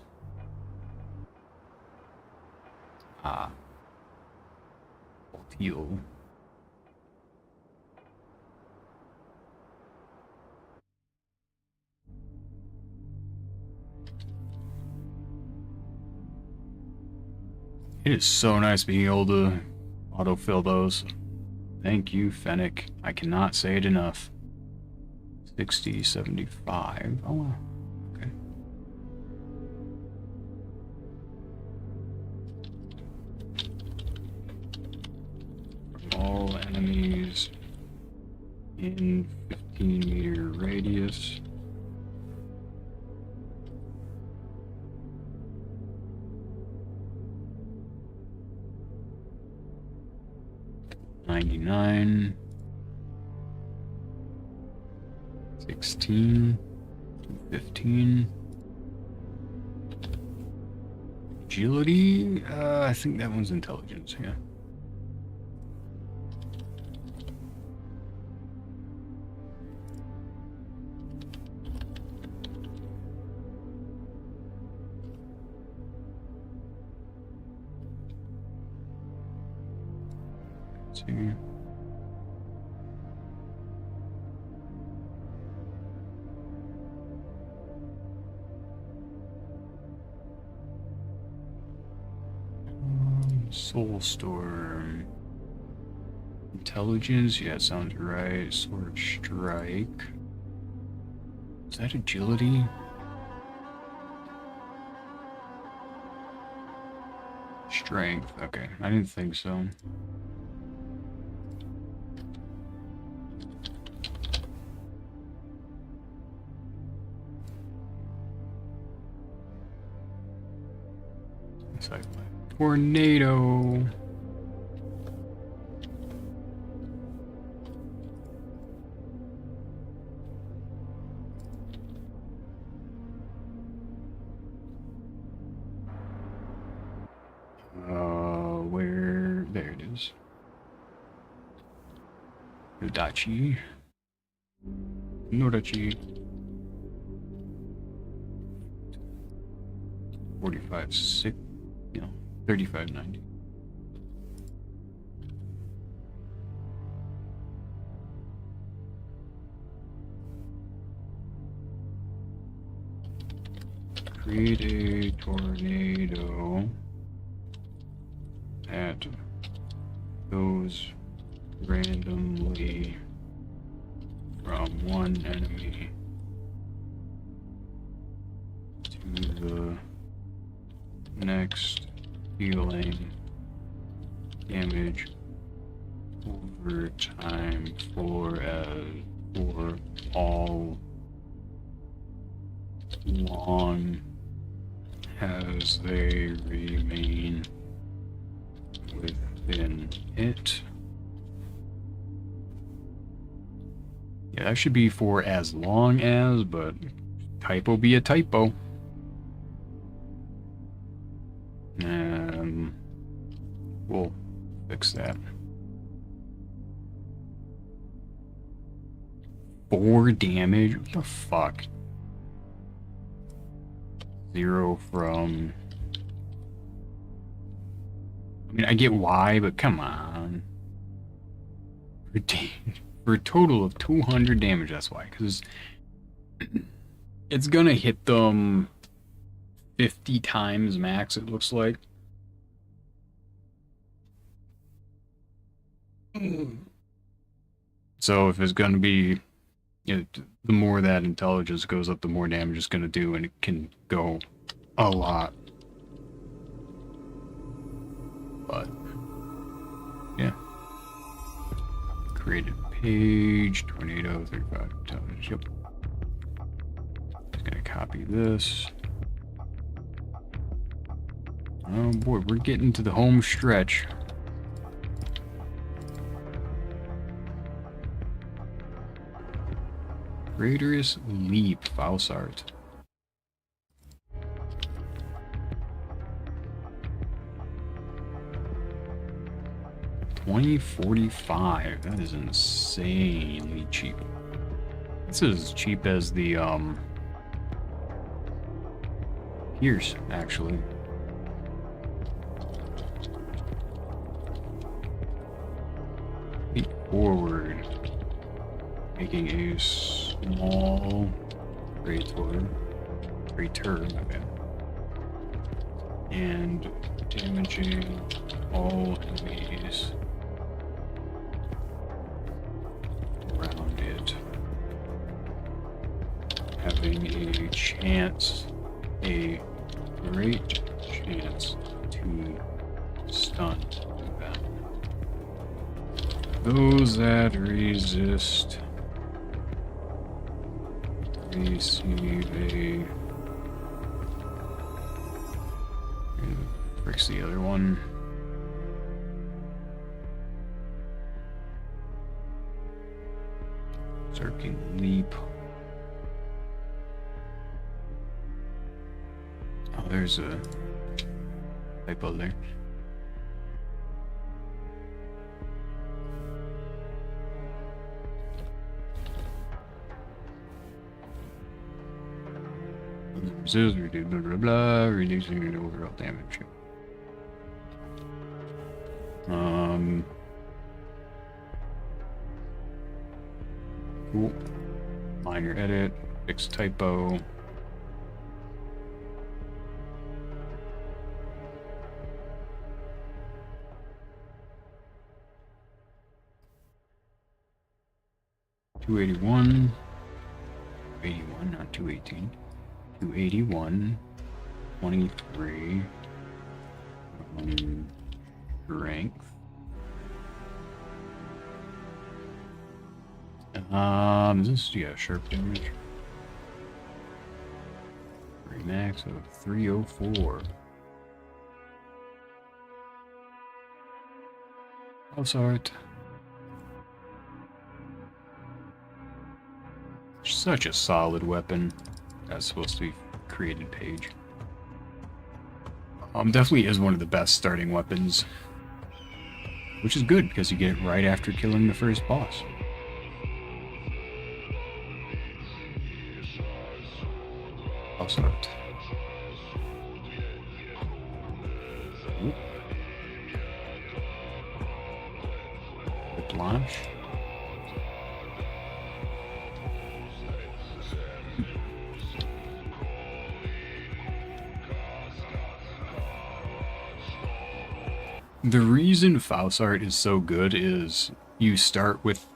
Teal. It is so nice being able to autofill those. Thank you, Fennec. I cannot say it enough. 60, 75. Oh, wow. Okay. From all enemies in 15-meter radius. $99. 16, 15. Agility? I think that one's intelligence, yeah. see. Soulstorm. Intelligence, yeah, sounds right. Sword Strike. Is that agility? Strength, okay. I didn't think so. It's like tornado. Where? There it is. Nodachi. Nodachi. 45.6, you know, 35.90. Create a tornado that goes randomly from one enemy to the next, dealing damage over time for all long as they remain within it. Yeah, that should be for as long as, but typo be a typo. We'll fix that. 4 damage? What the fuck? 0 from... I mean, I get why, but come on. For a total of 200 damage, that's why. Because it's gonna hit them 50 times max, it looks like. So if it's gonna be, you know, the more that intelligence goes up, the more damage it's gonna do, and it can go a lot. But yeah, created page, tornado, 35 intelligence. Yep. Just gonna copy this. Oh boy, we're getting to the home stretch. Traitorous Leap, Fausart. $20.45. That is insanely cheap. This is as cheap as the Pierce, actually. Feet forward. Making a small crater, my bad, and damaging all enemies around it, having a chance, a great chance to stun them. Those that resist receive a... Frick's the other one. Circling Leap. Oh, there's a typo there. Reduce blah blah blah, reducing your overall damage. Cool. Minor edit. Fix typo. $281. 81, not 218. 281. 23. Strength. Is this, yeah, sharp damage. Max of 304. Oh, sorry. Such a solid weapon. That's supposed to be created page. Definitely is one of the best starting weapons. Which is good, because you get it right after killing the first boss. Oh, sorry. Launch. The reason Fausart is so good is you start with,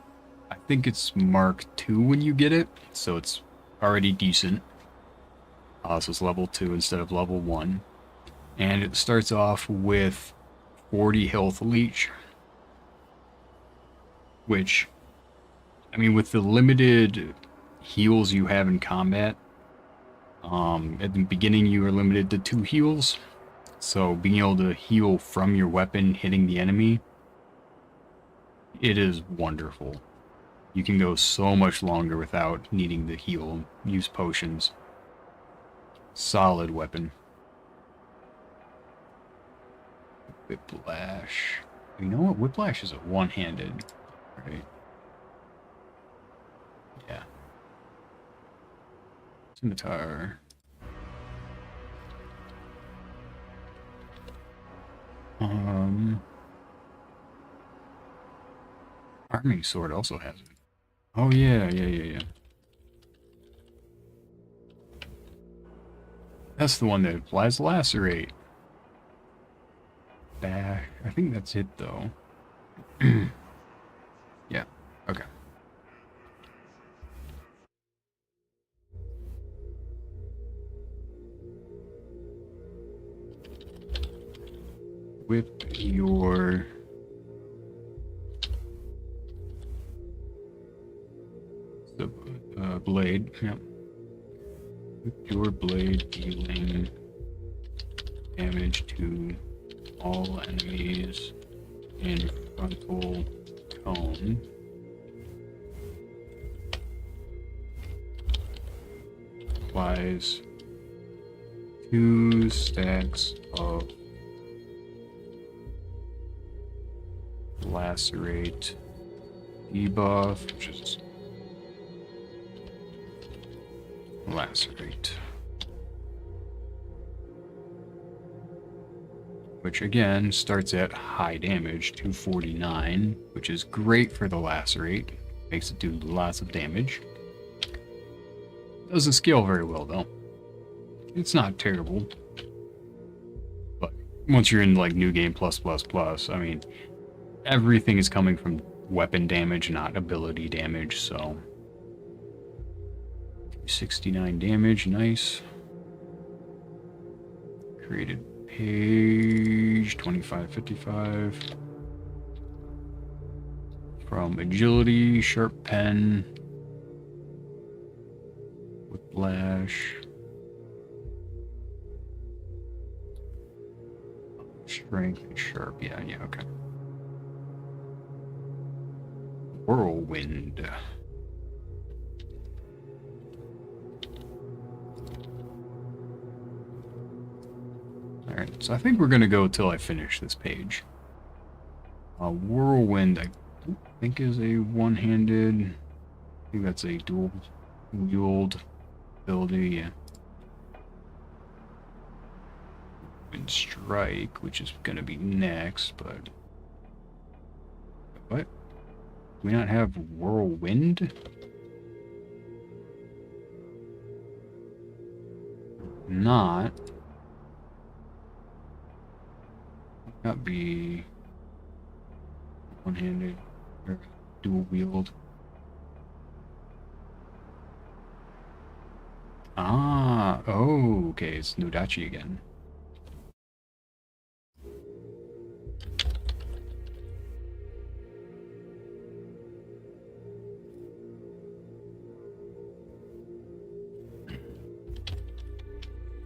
I think it's Mark 2 when you get it, so it's already decent. So it's level 2 instead of level 1. And it starts off with 40 health leech. Which, I mean, with the limited heals you have in combat, at the beginning you are limited to 2 heals. So being able to heal from your weapon hitting the enemy, it is wonderful. You can go so much longer without needing to heal, use potions. Solid weapon. Whiplash. You know what? Whiplash is a one-handed, right? Yeah. Scimitar. Arming sword also has it. Oh yeah. That's the one that applies lacerate. Bash. I think that's it though. Yeah. Okay. Whip your blade. Yep. Whip your blade, dealing damage to all enemies in frontal cone. Applies 2 stacks of lacerate debuff, which is lacerate, which again starts at high damage, 249, which is great for the lacerate. Makes it do lots of damage. Doesn't scale very well though. It's not terrible, but once you're in like New Game plus, I mean, everything is coming from weapon damage, not ability damage, so 69 damage, nice. Created page 2555 from agility, sharp pen, whiplash, strength, and sharp. Yeah, okay. Whirlwind. Alright, so I think we're going to go till I finish this page. Whirlwind, I don't think is a one-handed. I think that's a dual-wield ability, yeah. And strike, which is going to be next, but... What? Do we not have whirlwind? not, not be one-handed or dual wield. Ah, oh, okay, it's Nodachi again.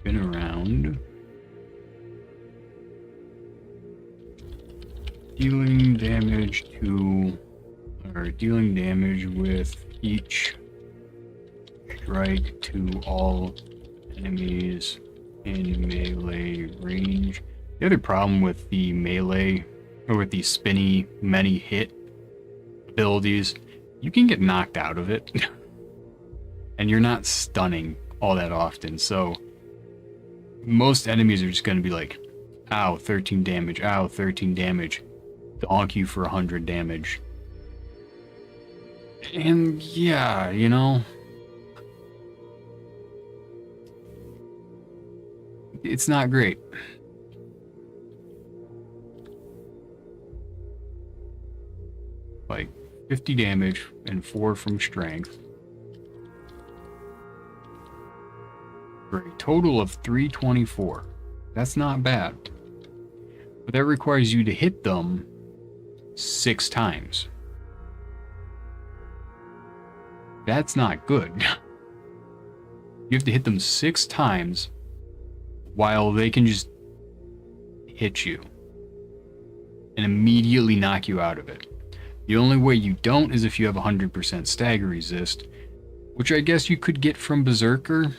Been around. Dealing damage with each strike to all enemies in melee range. The other problem with the melee, or with the spinny many hit abilities, you can get knocked out of it. And you're not stunning all that often, so most enemies are just going to be like, ow, 13 damage, ow, 13 damage, donk you for 100 damage. And yeah, you know, it's not great. Like 50 damage and 4 from strength. For a total of 324. That's not bad. But that requires you to hit them 6 times. That's not good. You have to hit them 6 times while they can just hit you and immediately knock you out of it. The only way you don't is if you have 100% stagger resist, which I guess you could get from Berserker.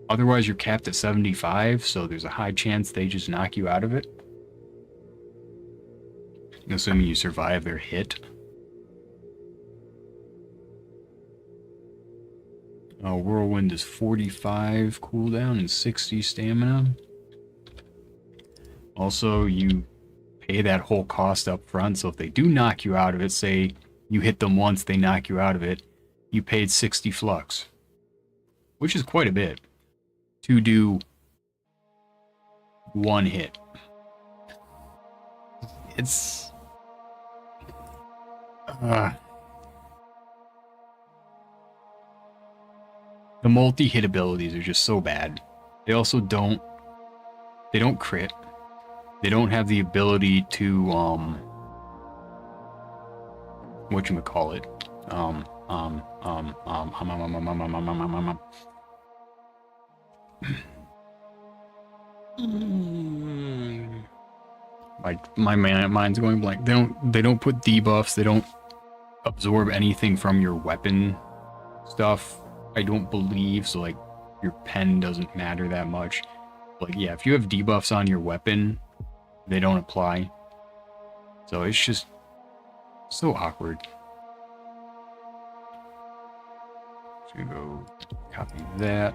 Otherwise, you're capped at 75, so there's a high chance they just knock you out of it. Assuming you survive their hit. Whirlwind is 45 cooldown and 60 stamina. Also, you pay that whole cost up front, so if they do knock you out of it, say you hit them once, they knock you out of it, you paid 60 flux. Which is quite a bit to do one hit. It's the multi-hit abilities are just so bad. They also don't crit. They don't have the ability to whatchamacallit? My mind's going blank. They don't put debuffs. They don't absorb anything from your weapon stuff, I don't believe. So like your pen doesn't matter that much. Like yeah, if you have debuffs on your weapon, they don't apply. So it's just so awkward. So you go copy that.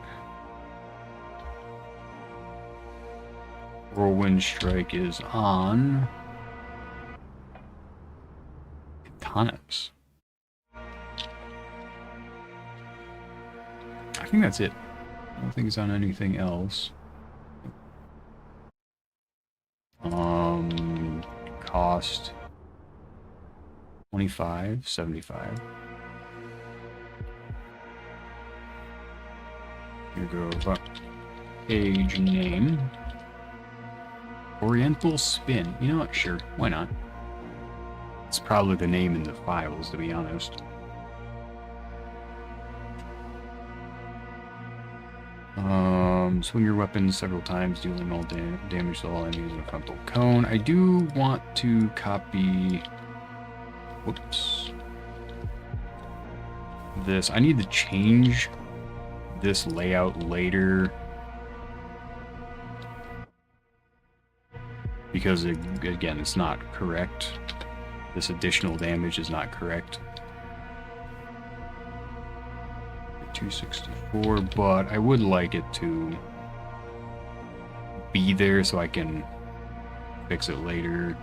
Whirlwind Strike is on Katanas. I think that's it. I don't think it's on anything else. Cost 25, 75. Here goes page name. Oriental Spin. You know what? Sure. Why not? It's probably the name in the files, to be honest. Swing your weapon several times, dealing all damage to all enemies in a frontal cone. I do want to copy... Whoops. This. I need to change this layout later. Because, again, it's not correct. This additional damage is not correct. 264, but I would like it to be there so I can fix it later.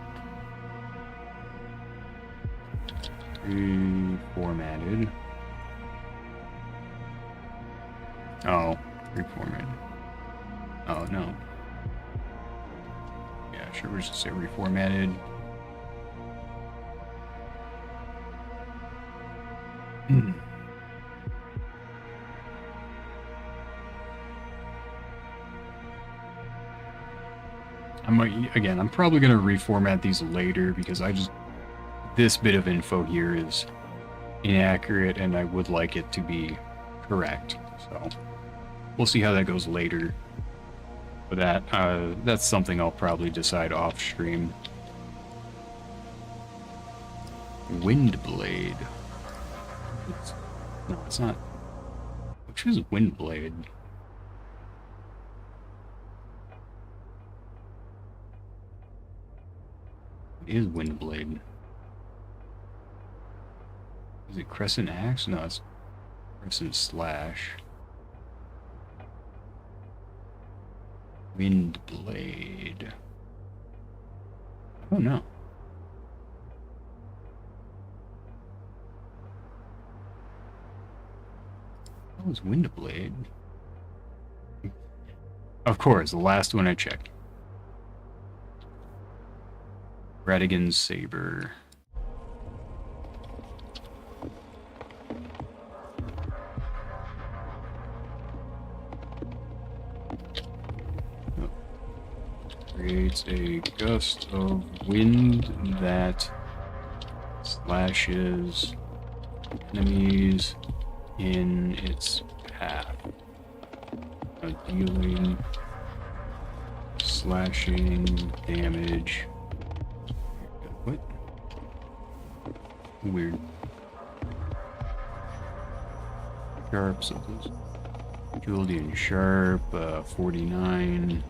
Reformatted. Oh, reformatted. Oh, no. Yeah, sure, we're just say reformatted. I'm probably going to reformat these later because this bit of info here is inaccurate and I would like it to be correct. So we'll see how that goes later. But that's something I'll probably decide off stream. Windblade. No, it's not. Which is Windblade? It is Windblade. Is it Crescent Axe? No, it's Crescent Slash. Windblade. Oh no. That was Windblade. Of course, the last one I checked. Radigan's Saber. Creates a gust of wind that slashes enemies in its path, dealing slashing damage. What? Weird. Sharp, so this Julian Sharp, 49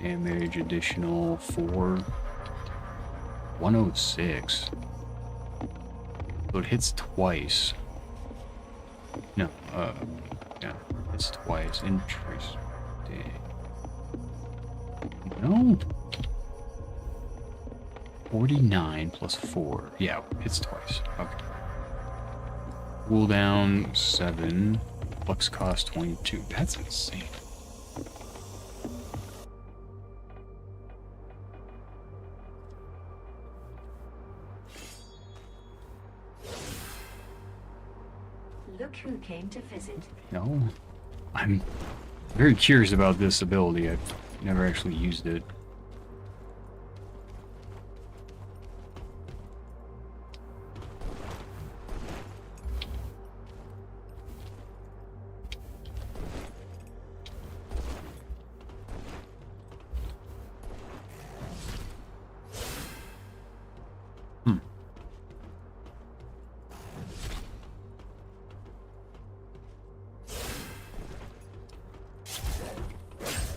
damage, additional 4, 106. So it hits twice. No, yeah, it's twice. Interesting. No. 49 plus 4. Yeah, it's twice. Okay. Cooldown 7. Flux cost 22. That's insane. Look who came to visit. No. I'm very curious about this ability. I've never actually used it.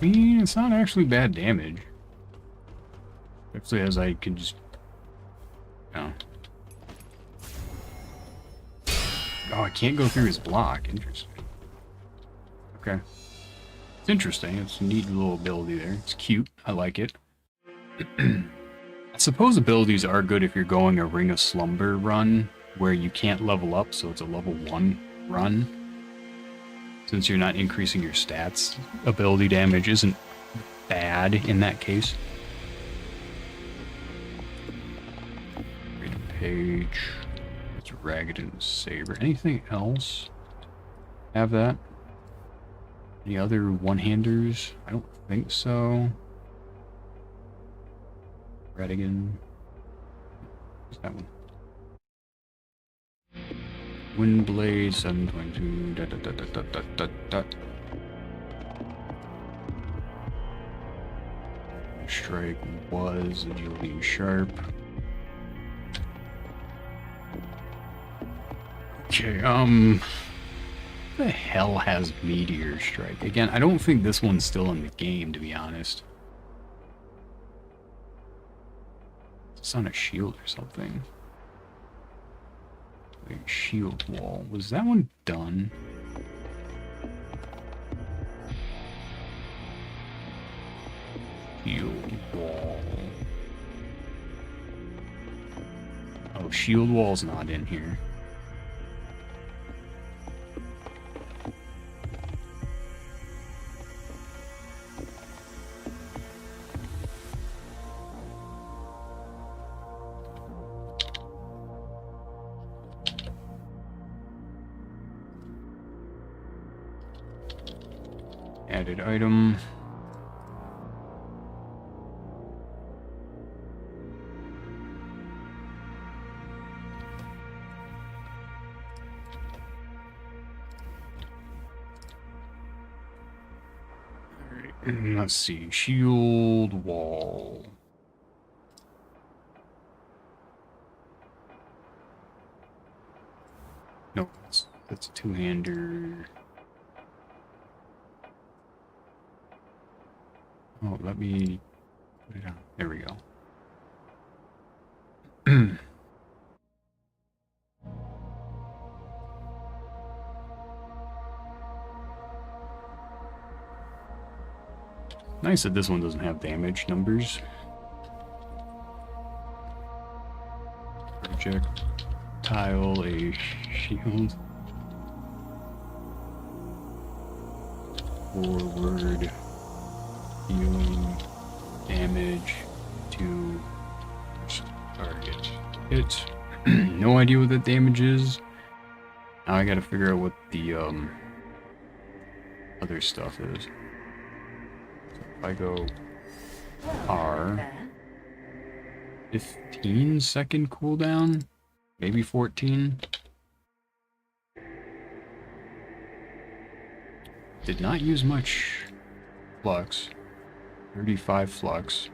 I mean, it's not actually bad damage. Especially as I can just... Oh. Oh, I can't go through his block. Interesting. Okay. It's interesting. It's a neat little ability there. It's cute. I like it. I suppose abilities are good if you're going a Ring of Slumber run where you can't level up, so it's a level 1 run. Since you're not increasing your stats, ability damage isn't bad in that case. Read a page. It's Ragged and Saber. Anything else have that? Any other one-handers? I don't think so. Radigan. What's that one? Windblade 722. Dot, dot, dot, dot, dot, dot, dot. Strike was Julian Sharp. Okay, what the hell has Meteor Strike? Again, I don't think this one's still in the game, to be honest. It's on a shield or something. Like shield wall. Was that one done? Shield wall. Oh, shield wall's not in here. Added item. Let's see, shield wall. No, that's a two-hander. Oh, let me put it on. There we go. Nice that this one doesn't have damage numbers. Projectile, a shield. Forward. Healing. Damage to target. Hit. No idea what that damage is. Now I gotta figure out what the other stuff is. If I go R, 15-second cooldown, maybe 14. Did not use much flux. 35 flux.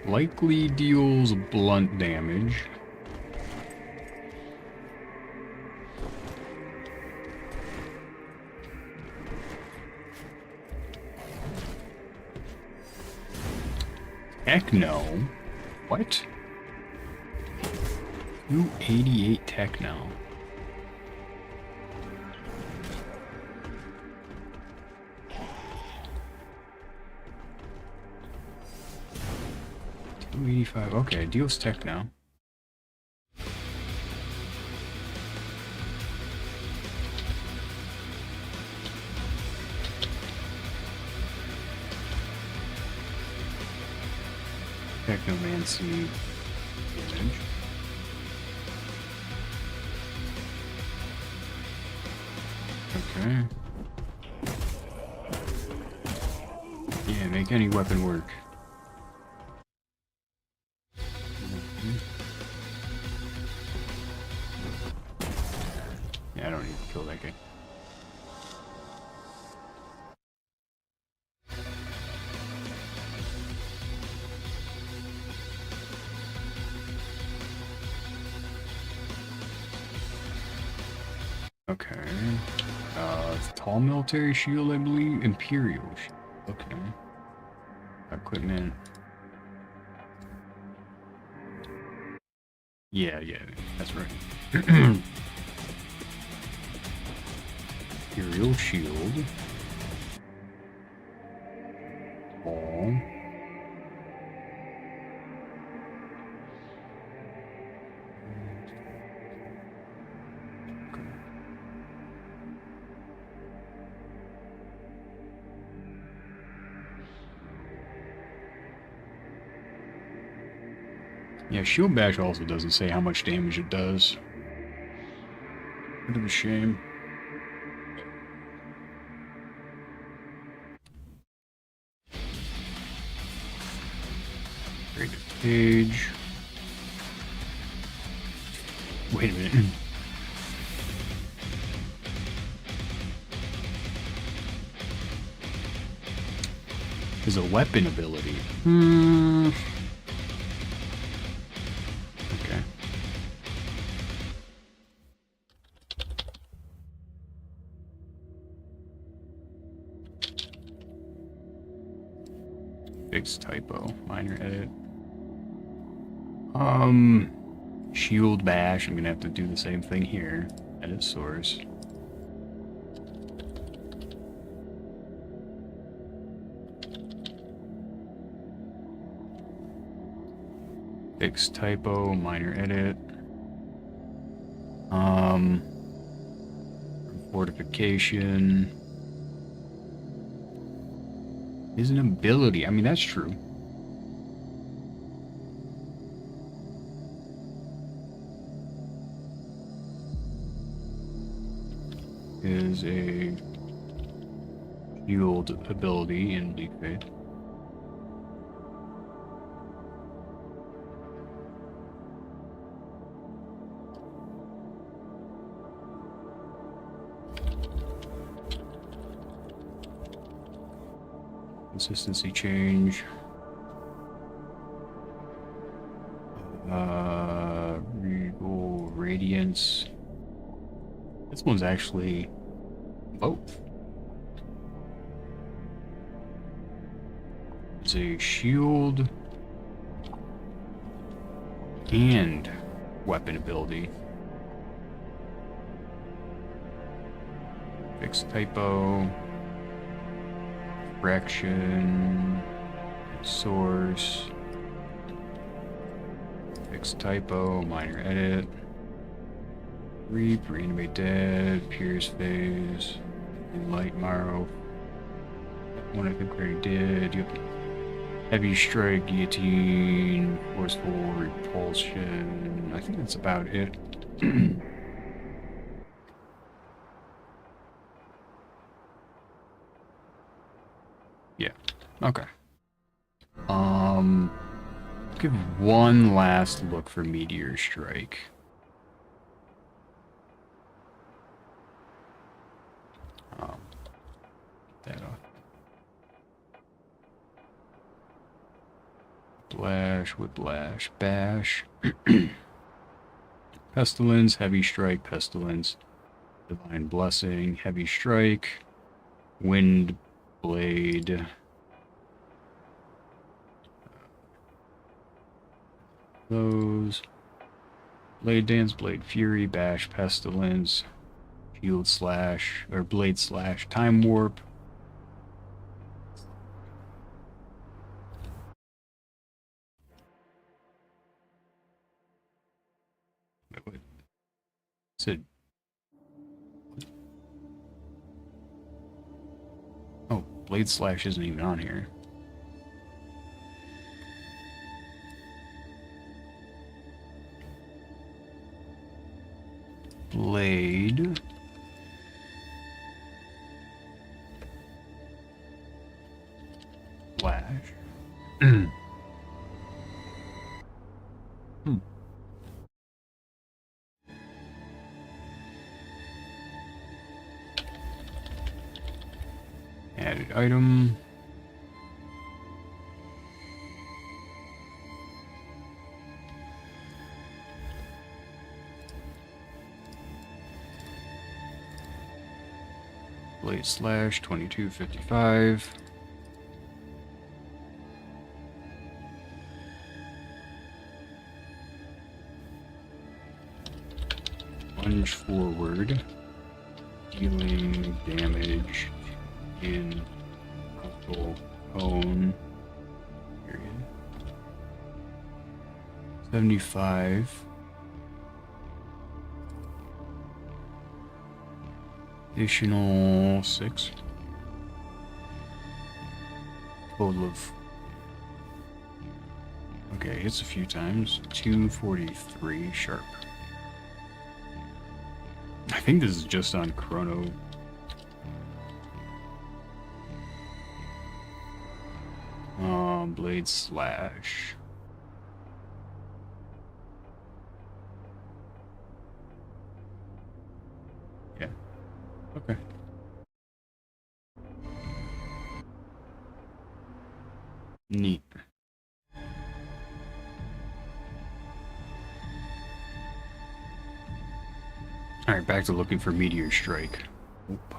Likely deals blunt damage. Techno? What? 288 techno. $285. Okay, deals techno. Technomancy damage. Okay. Yeah, make any weapon work. Yeah, I don't need to kill that guy. Okay. It's tall military shield, I believe. Imperial shield. Okay. Equipment. Yeah, that's right. Imperial shield. Ball. Yeah, shield bash also doesn't say how much damage it does. Bit of a shame. Great page. Wait a minute. Is a weapon ability. Okay. Fix typo. Minor edit. Shield bash. I'm gonna have to do the same thing here. Edit source. Fix typo, minor edit. Fortification. Is an ability. I mean, that's true. Is a shield ability in Bleak Faith. Consistency change. Regal Radiance. This one's actually both. It's a shield and weapon ability. Fix typo. Correction. Source. Fix typo. Minor edit. Reap. Reanimate dead. Pierce phase. Light Morrow. That one I think we already did. Yep. Heavy strike, guillotine, forceful repulsion. I think that's about it. Yeah. Okay. Give one last look for Meteor Strike. That off. Blash, Whiplash, Bash. Pestilence, Heavy Strike, Pestilence. Divine Blessing, Heavy Strike. Wind Blade. Those. Blade Dance, Blade Fury, Bash, Pestilence. Shield Slash, or Blade Slash, Time Warp. Wait. Said. Oh, Blade Slash isn't even on here. Blade. Slash. Added item. Blade Slash 2255. Lunge forward. Dealing damage in muscle bone. Period. 75. Additional 6. Total of. Okay, hits a few times. 243 sharp. I think this is just on Chrono. Blade Slash. Yeah. Okay. Neat. Alright, back to looking for Meteor Strike. Oop.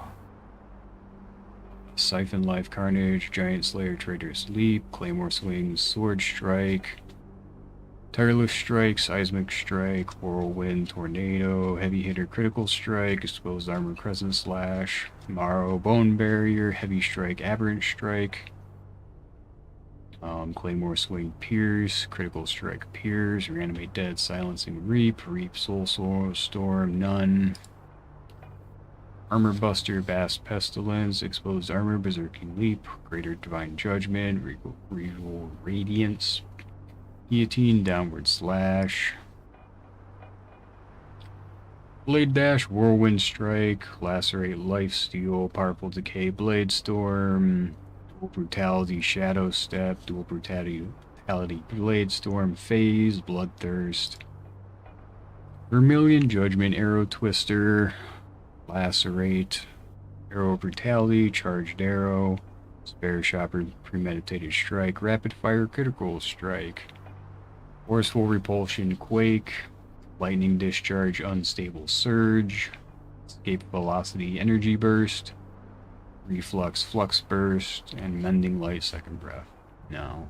Siphon Life Carnage, Giant Slayer, Traitorous Leap, Claymore Swings, Sword Strike, Tireless Strike, Seismic Strike, Whirlwind, Tornado, Heavy Hitter, Critical Strike, Exposed Armor, Crescent Slash, Morrow, Bone Barrier, Heavy Strike, Aberrant Strike, Claymore Swing, Pierce, Critical Strike, Pierce, Reanimate Dead, Silencing Reap, Reap, Soul Storm, None. Armor Buster, Vast Pestilence, Exposed Armor, Berserking Leap, Greater Divine Judgment, Regal Radiance, Guillotine, Downward Slash, Blade Dash, Whirlwind Strike, Lacerate, Lifesteal, Powerful Decay, Blade Storm, Dual Brutality, Shadow Step, Dual Brutality, Blade Storm, Phase, Bloodthirst, Vermilion Judgment, Arrow Twister, Lacerate, Arrow Brutality, Charged Arrow, Spare Shopper, Premeditated Strike, Rapid Fire, Critical Strike, Forceful Repulsion, Quake, Lightning Discharge, Unstable Surge, Escape Velocity, Energy Burst, Reflux, Flux Burst, and Mending Light, Second Breath. No.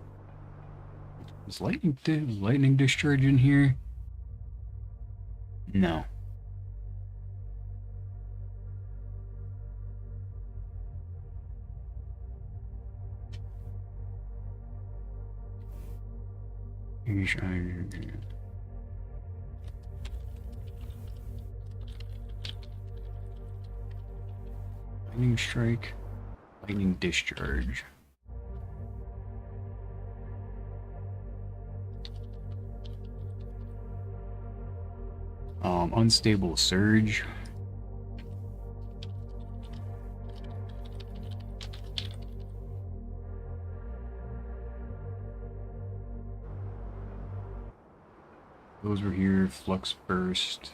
Is Lightning Discharge in here? No. Lightning Strike, Lightning Discharge. Unstable Surge. Those were here. Flux Burst.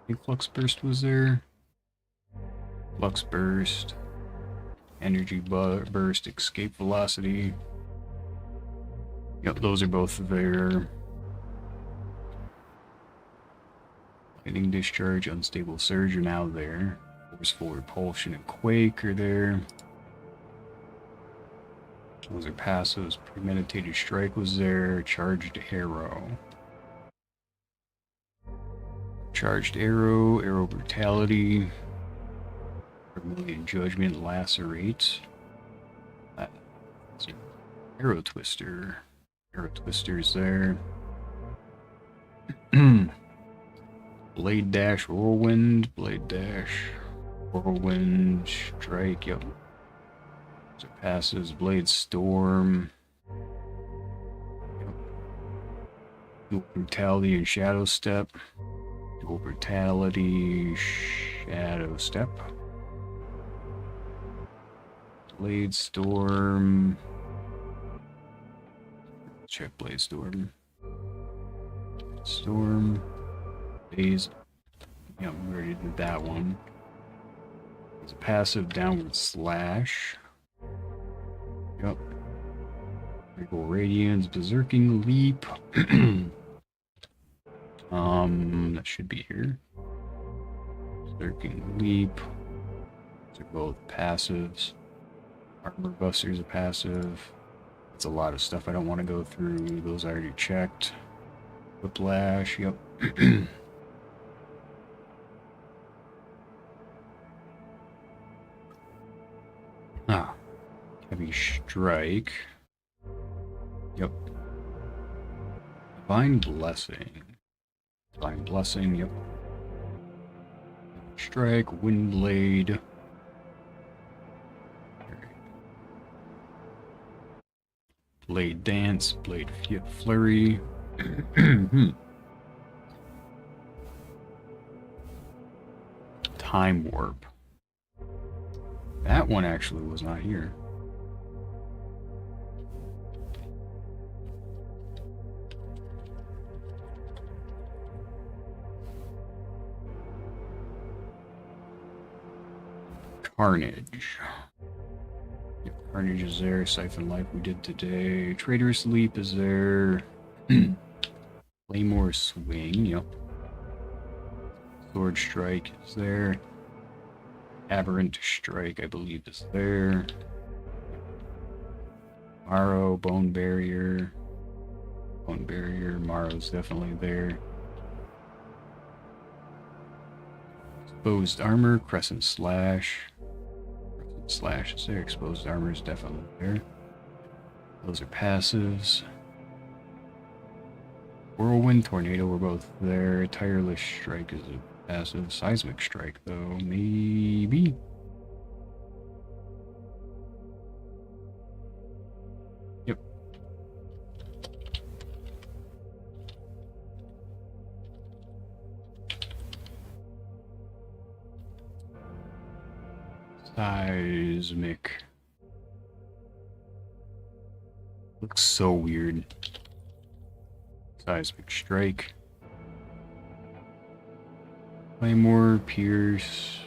I think Flux Burst was there. Flux Burst. Energy Burst. Escape Velocity. Yep, those are both there. Lightning Discharge, Unstable Surge are now there. Forceful Repulsion and Quake are there. Those are passives. Premeditated Strike was there. Charged Arrow. Charged Arrow, Arrow Brutality, Vermilion Judgment, Lacerate, Arrow Twister. Arrow Twister's there. Blade Dash, Whirlwind, Blade Dash, Whirlwind, Strike, yep. So passes, Blade Storm, yep. Dual Brutality and Shadow Step. Dual Brutality, Shadow Step. Blade Storm. Check Blade Storm. Storm. Phase. Yeah, we already did that one. It's a passive Downward Slash. Yep. Regal Radiance, Berserking Leap. That should be here. Berserking Leap. These are both passives. Armor Buster's a passive. It's a lot of stuff I don't want to go through. Those I already checked. Whiplash, yep. Heavy Strike. Yep. Divine Blessing. Divine Blessing, yep. Strike, Windblade. Blade Dance, Blade Flurry. Time Warp. That one actually was not here. Carnage. Yep, Carnage is there. Siphon Life we did today. Traitorous Leap is there. Claymore Swing, yep. Sword Strike is there. Aberrant Strike, I believe, is there. Morrow, Bone Barrier. Bone Barrier, Morrow's definitely there. Exposed Armor, Crescent Slash. Crescent Slash is there. Exposed Armor is definitely there. Those are passives. Whirlwind, Tornado were both there. Tireless Strike is a Passive seismic strike, though. Maybe. Yep. Seismic. Looks so weird. Seismic strike. Claymore, Pierce.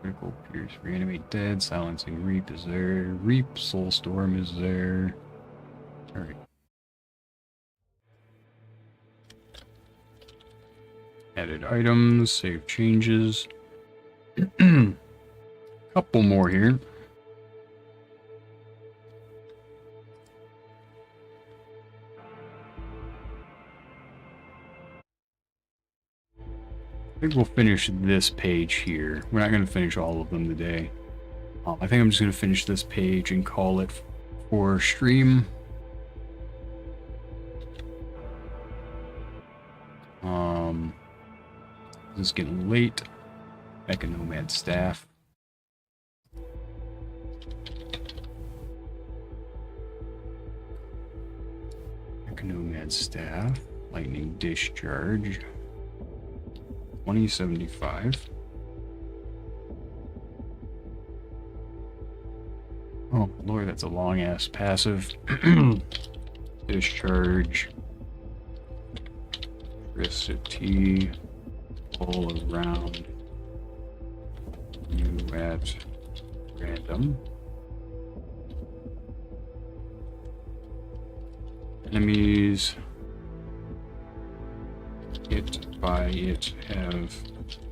Critical Pierce, Reanimate Dead, Silencing Reap is there. Reap, Soulstorm is there. Alright. Added items, save changes. Couple more here. I think we'll finish this page here. We're not going to finish all of them today. I think I'm just going to finish this page and call it for stream. It's getting late. Mecha Nomad Staff. Mecha Nomad Staff. Lightning Discharge. 2075. Oh Lord, that's a long ass passive. Discharge. Electricity. All around you at random. Enemies hit by it have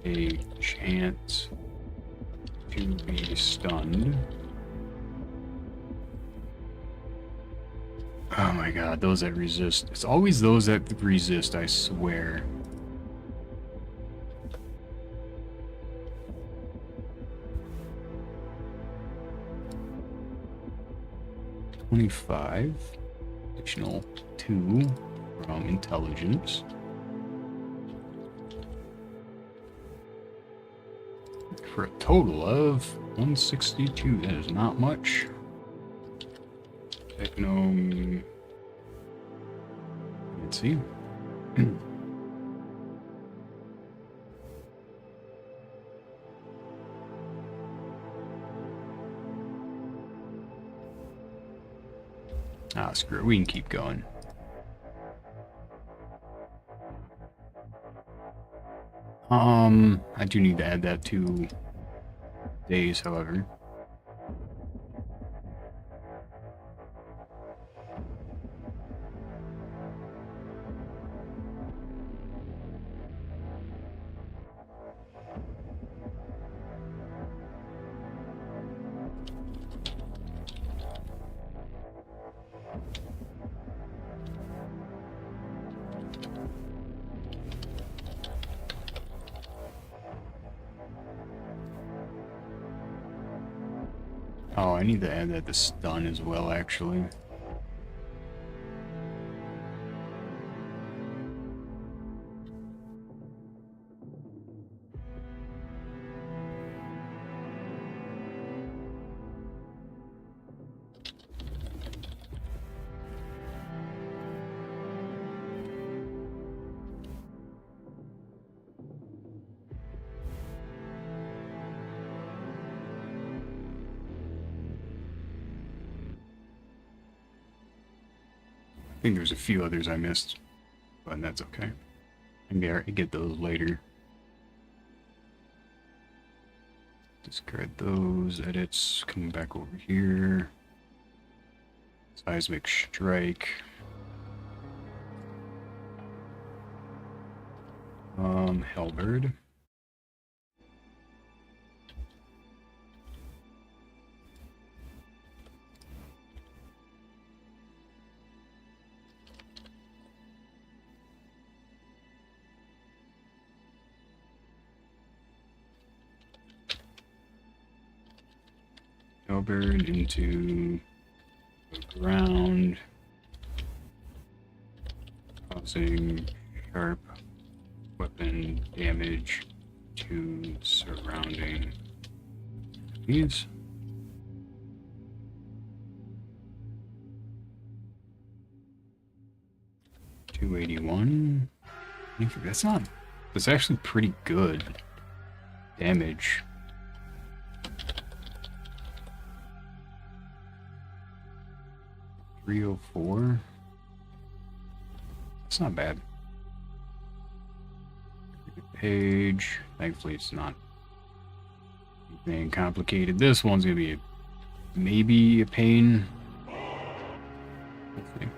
a chance to be stunned. Oh my god, those that resist. It's always those that resist, I swear. $25. Additional 2 from intelligence. For a total of 162. That is not much. Techno. Let's see. Ah, screw it. We can keep going. I do need to add that to days, however. Oh, I need to add that to stun as well, actually. I think there's a few others I missed, but that's okay. Maybe I get those later. Discard those edits. Coming back over here. Seismic strike. Hellbird. Hellbird into the ground. Causing sharp weapon damage to surrounding enemies. $281. That's not. That's actually pretty good damage. $304. It's not bad. Page. Thankfully, it's not anything complicated. This one's gonna be maybe a pain. Let's see.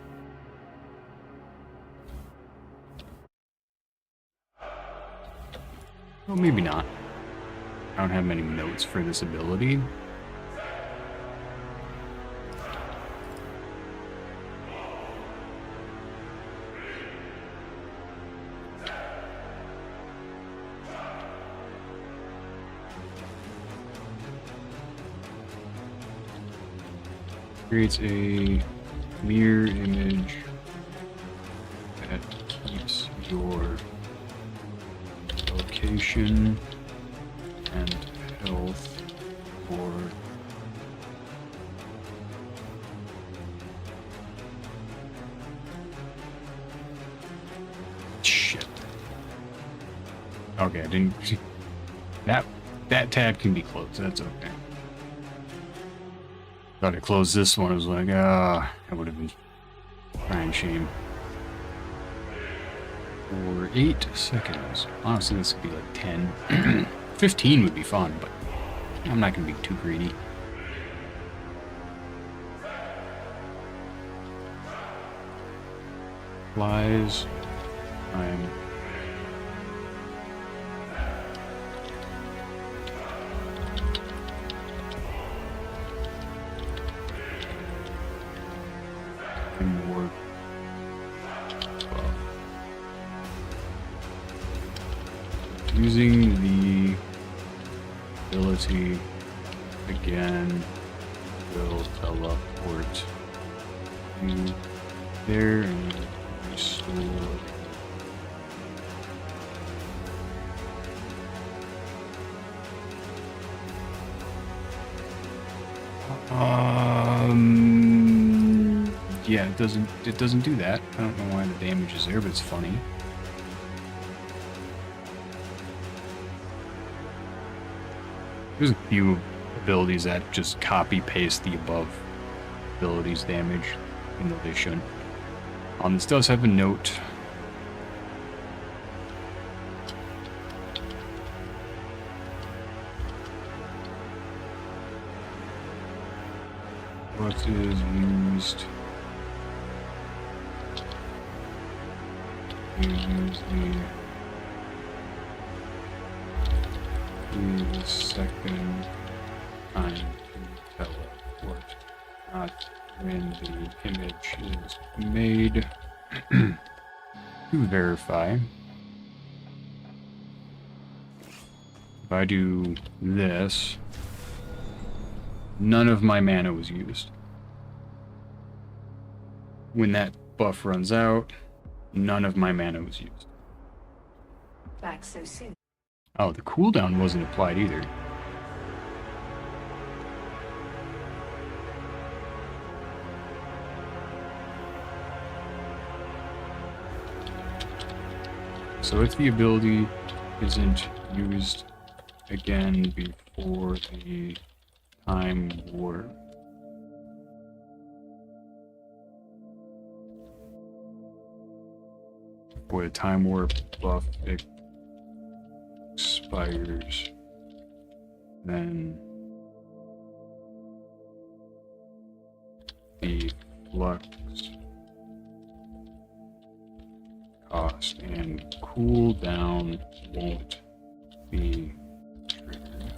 Well, maybe not. I don't have many notes for this ability. Creates a mirror image that keeps your location and health for shit. Okay, I didn't. That tab can be closed. That's okay. Thought I closed this one. I was like, that would have been crying shame. For 8 seconds. Honestly, this could be like 10. 15 would be fun, but I'm not going to be too greedy. Flies. I'm... more using the ability again will teleport you there and restore yeah, it doesn't do that. I don't know why the damage is there, but it's funny. There's a few abilities that just copy paste the above abilities damage, even though they shouldn't. This does have a note. What is used? Use the second time to teleport, not when the image is made. To verify, if I do this, none of my mana was used. When that buff runs out, none of my mana was used. Back so soon. Oh, the cooldown wasn't applied either. So if the ability isn't used again before the time warp, before the time warp buff expires, then the flux cost and cooldown won't be triggered.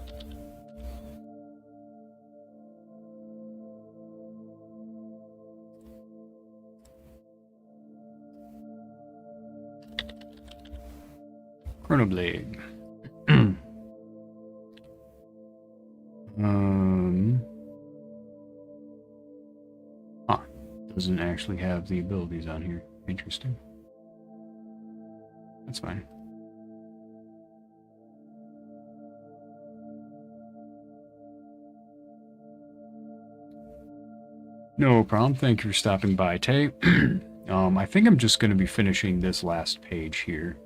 Chronoblade. Doesn't actually have the abilities on here. Interesting. That's fine. No problem. Thank you for stopping by, Tay. I think I'm just going to be finishing this last page here.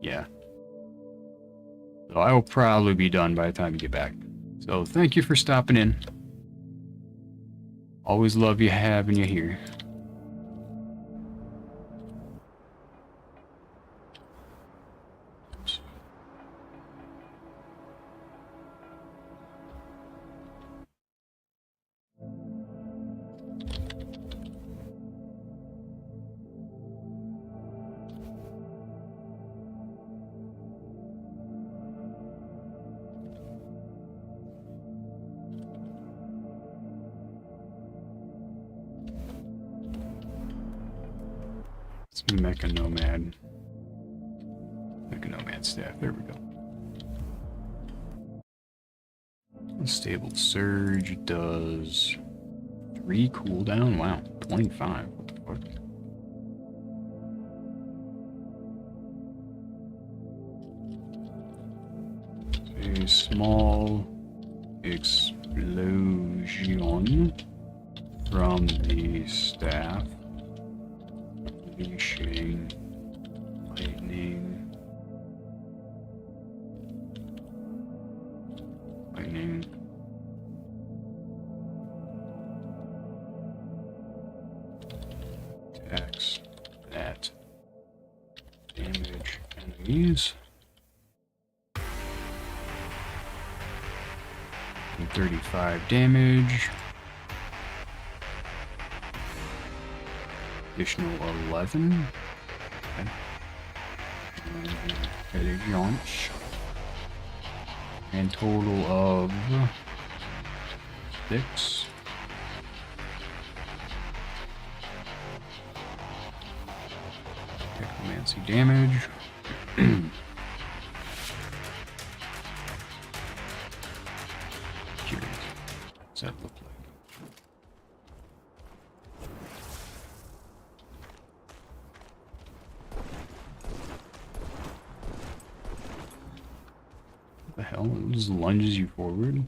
Yeah. So I will probably be done by the time you get back. So thank you for stopping in. Always love you having you here. It's Mecha Nomad. Mecha Nomad staff. There we go. Unstable Surge does 3 cooldown. Wow, 25. What the fuck? A small explosion from the staff. Unleashing lightning. Attacks that damage enemies. And 35 damage. Additional 11. Okay. And a launch. And total of 6. Necromancy damage. Curious. What does that look like? What the hell? It just lunges you forward.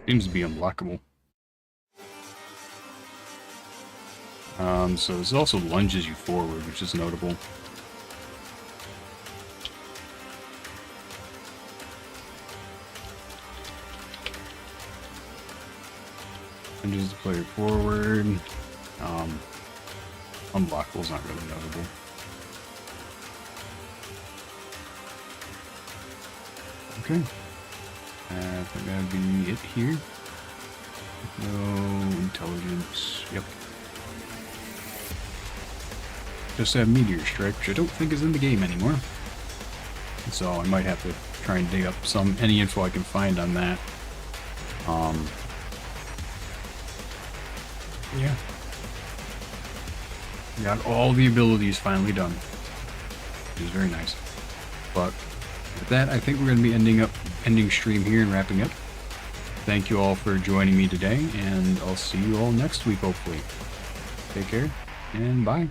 Seems to be unblockable. So this also lunges you forward, which is notable. Lunges the player forward. Unblockable is not really notable. Okay. I think that'd be it here. No intelligence. Yep. Just have Meteor Strike, which I don't think is in the game anymore. So I might have to try and dig up any info I can find on that. Yeah. Got all the abilities finally done. Which is very nice. But with that, I think we're going to be ending stream here and wrapping up. Thank you all for joining me today, and I'll see you all next week, hopefully. Take care, and bye.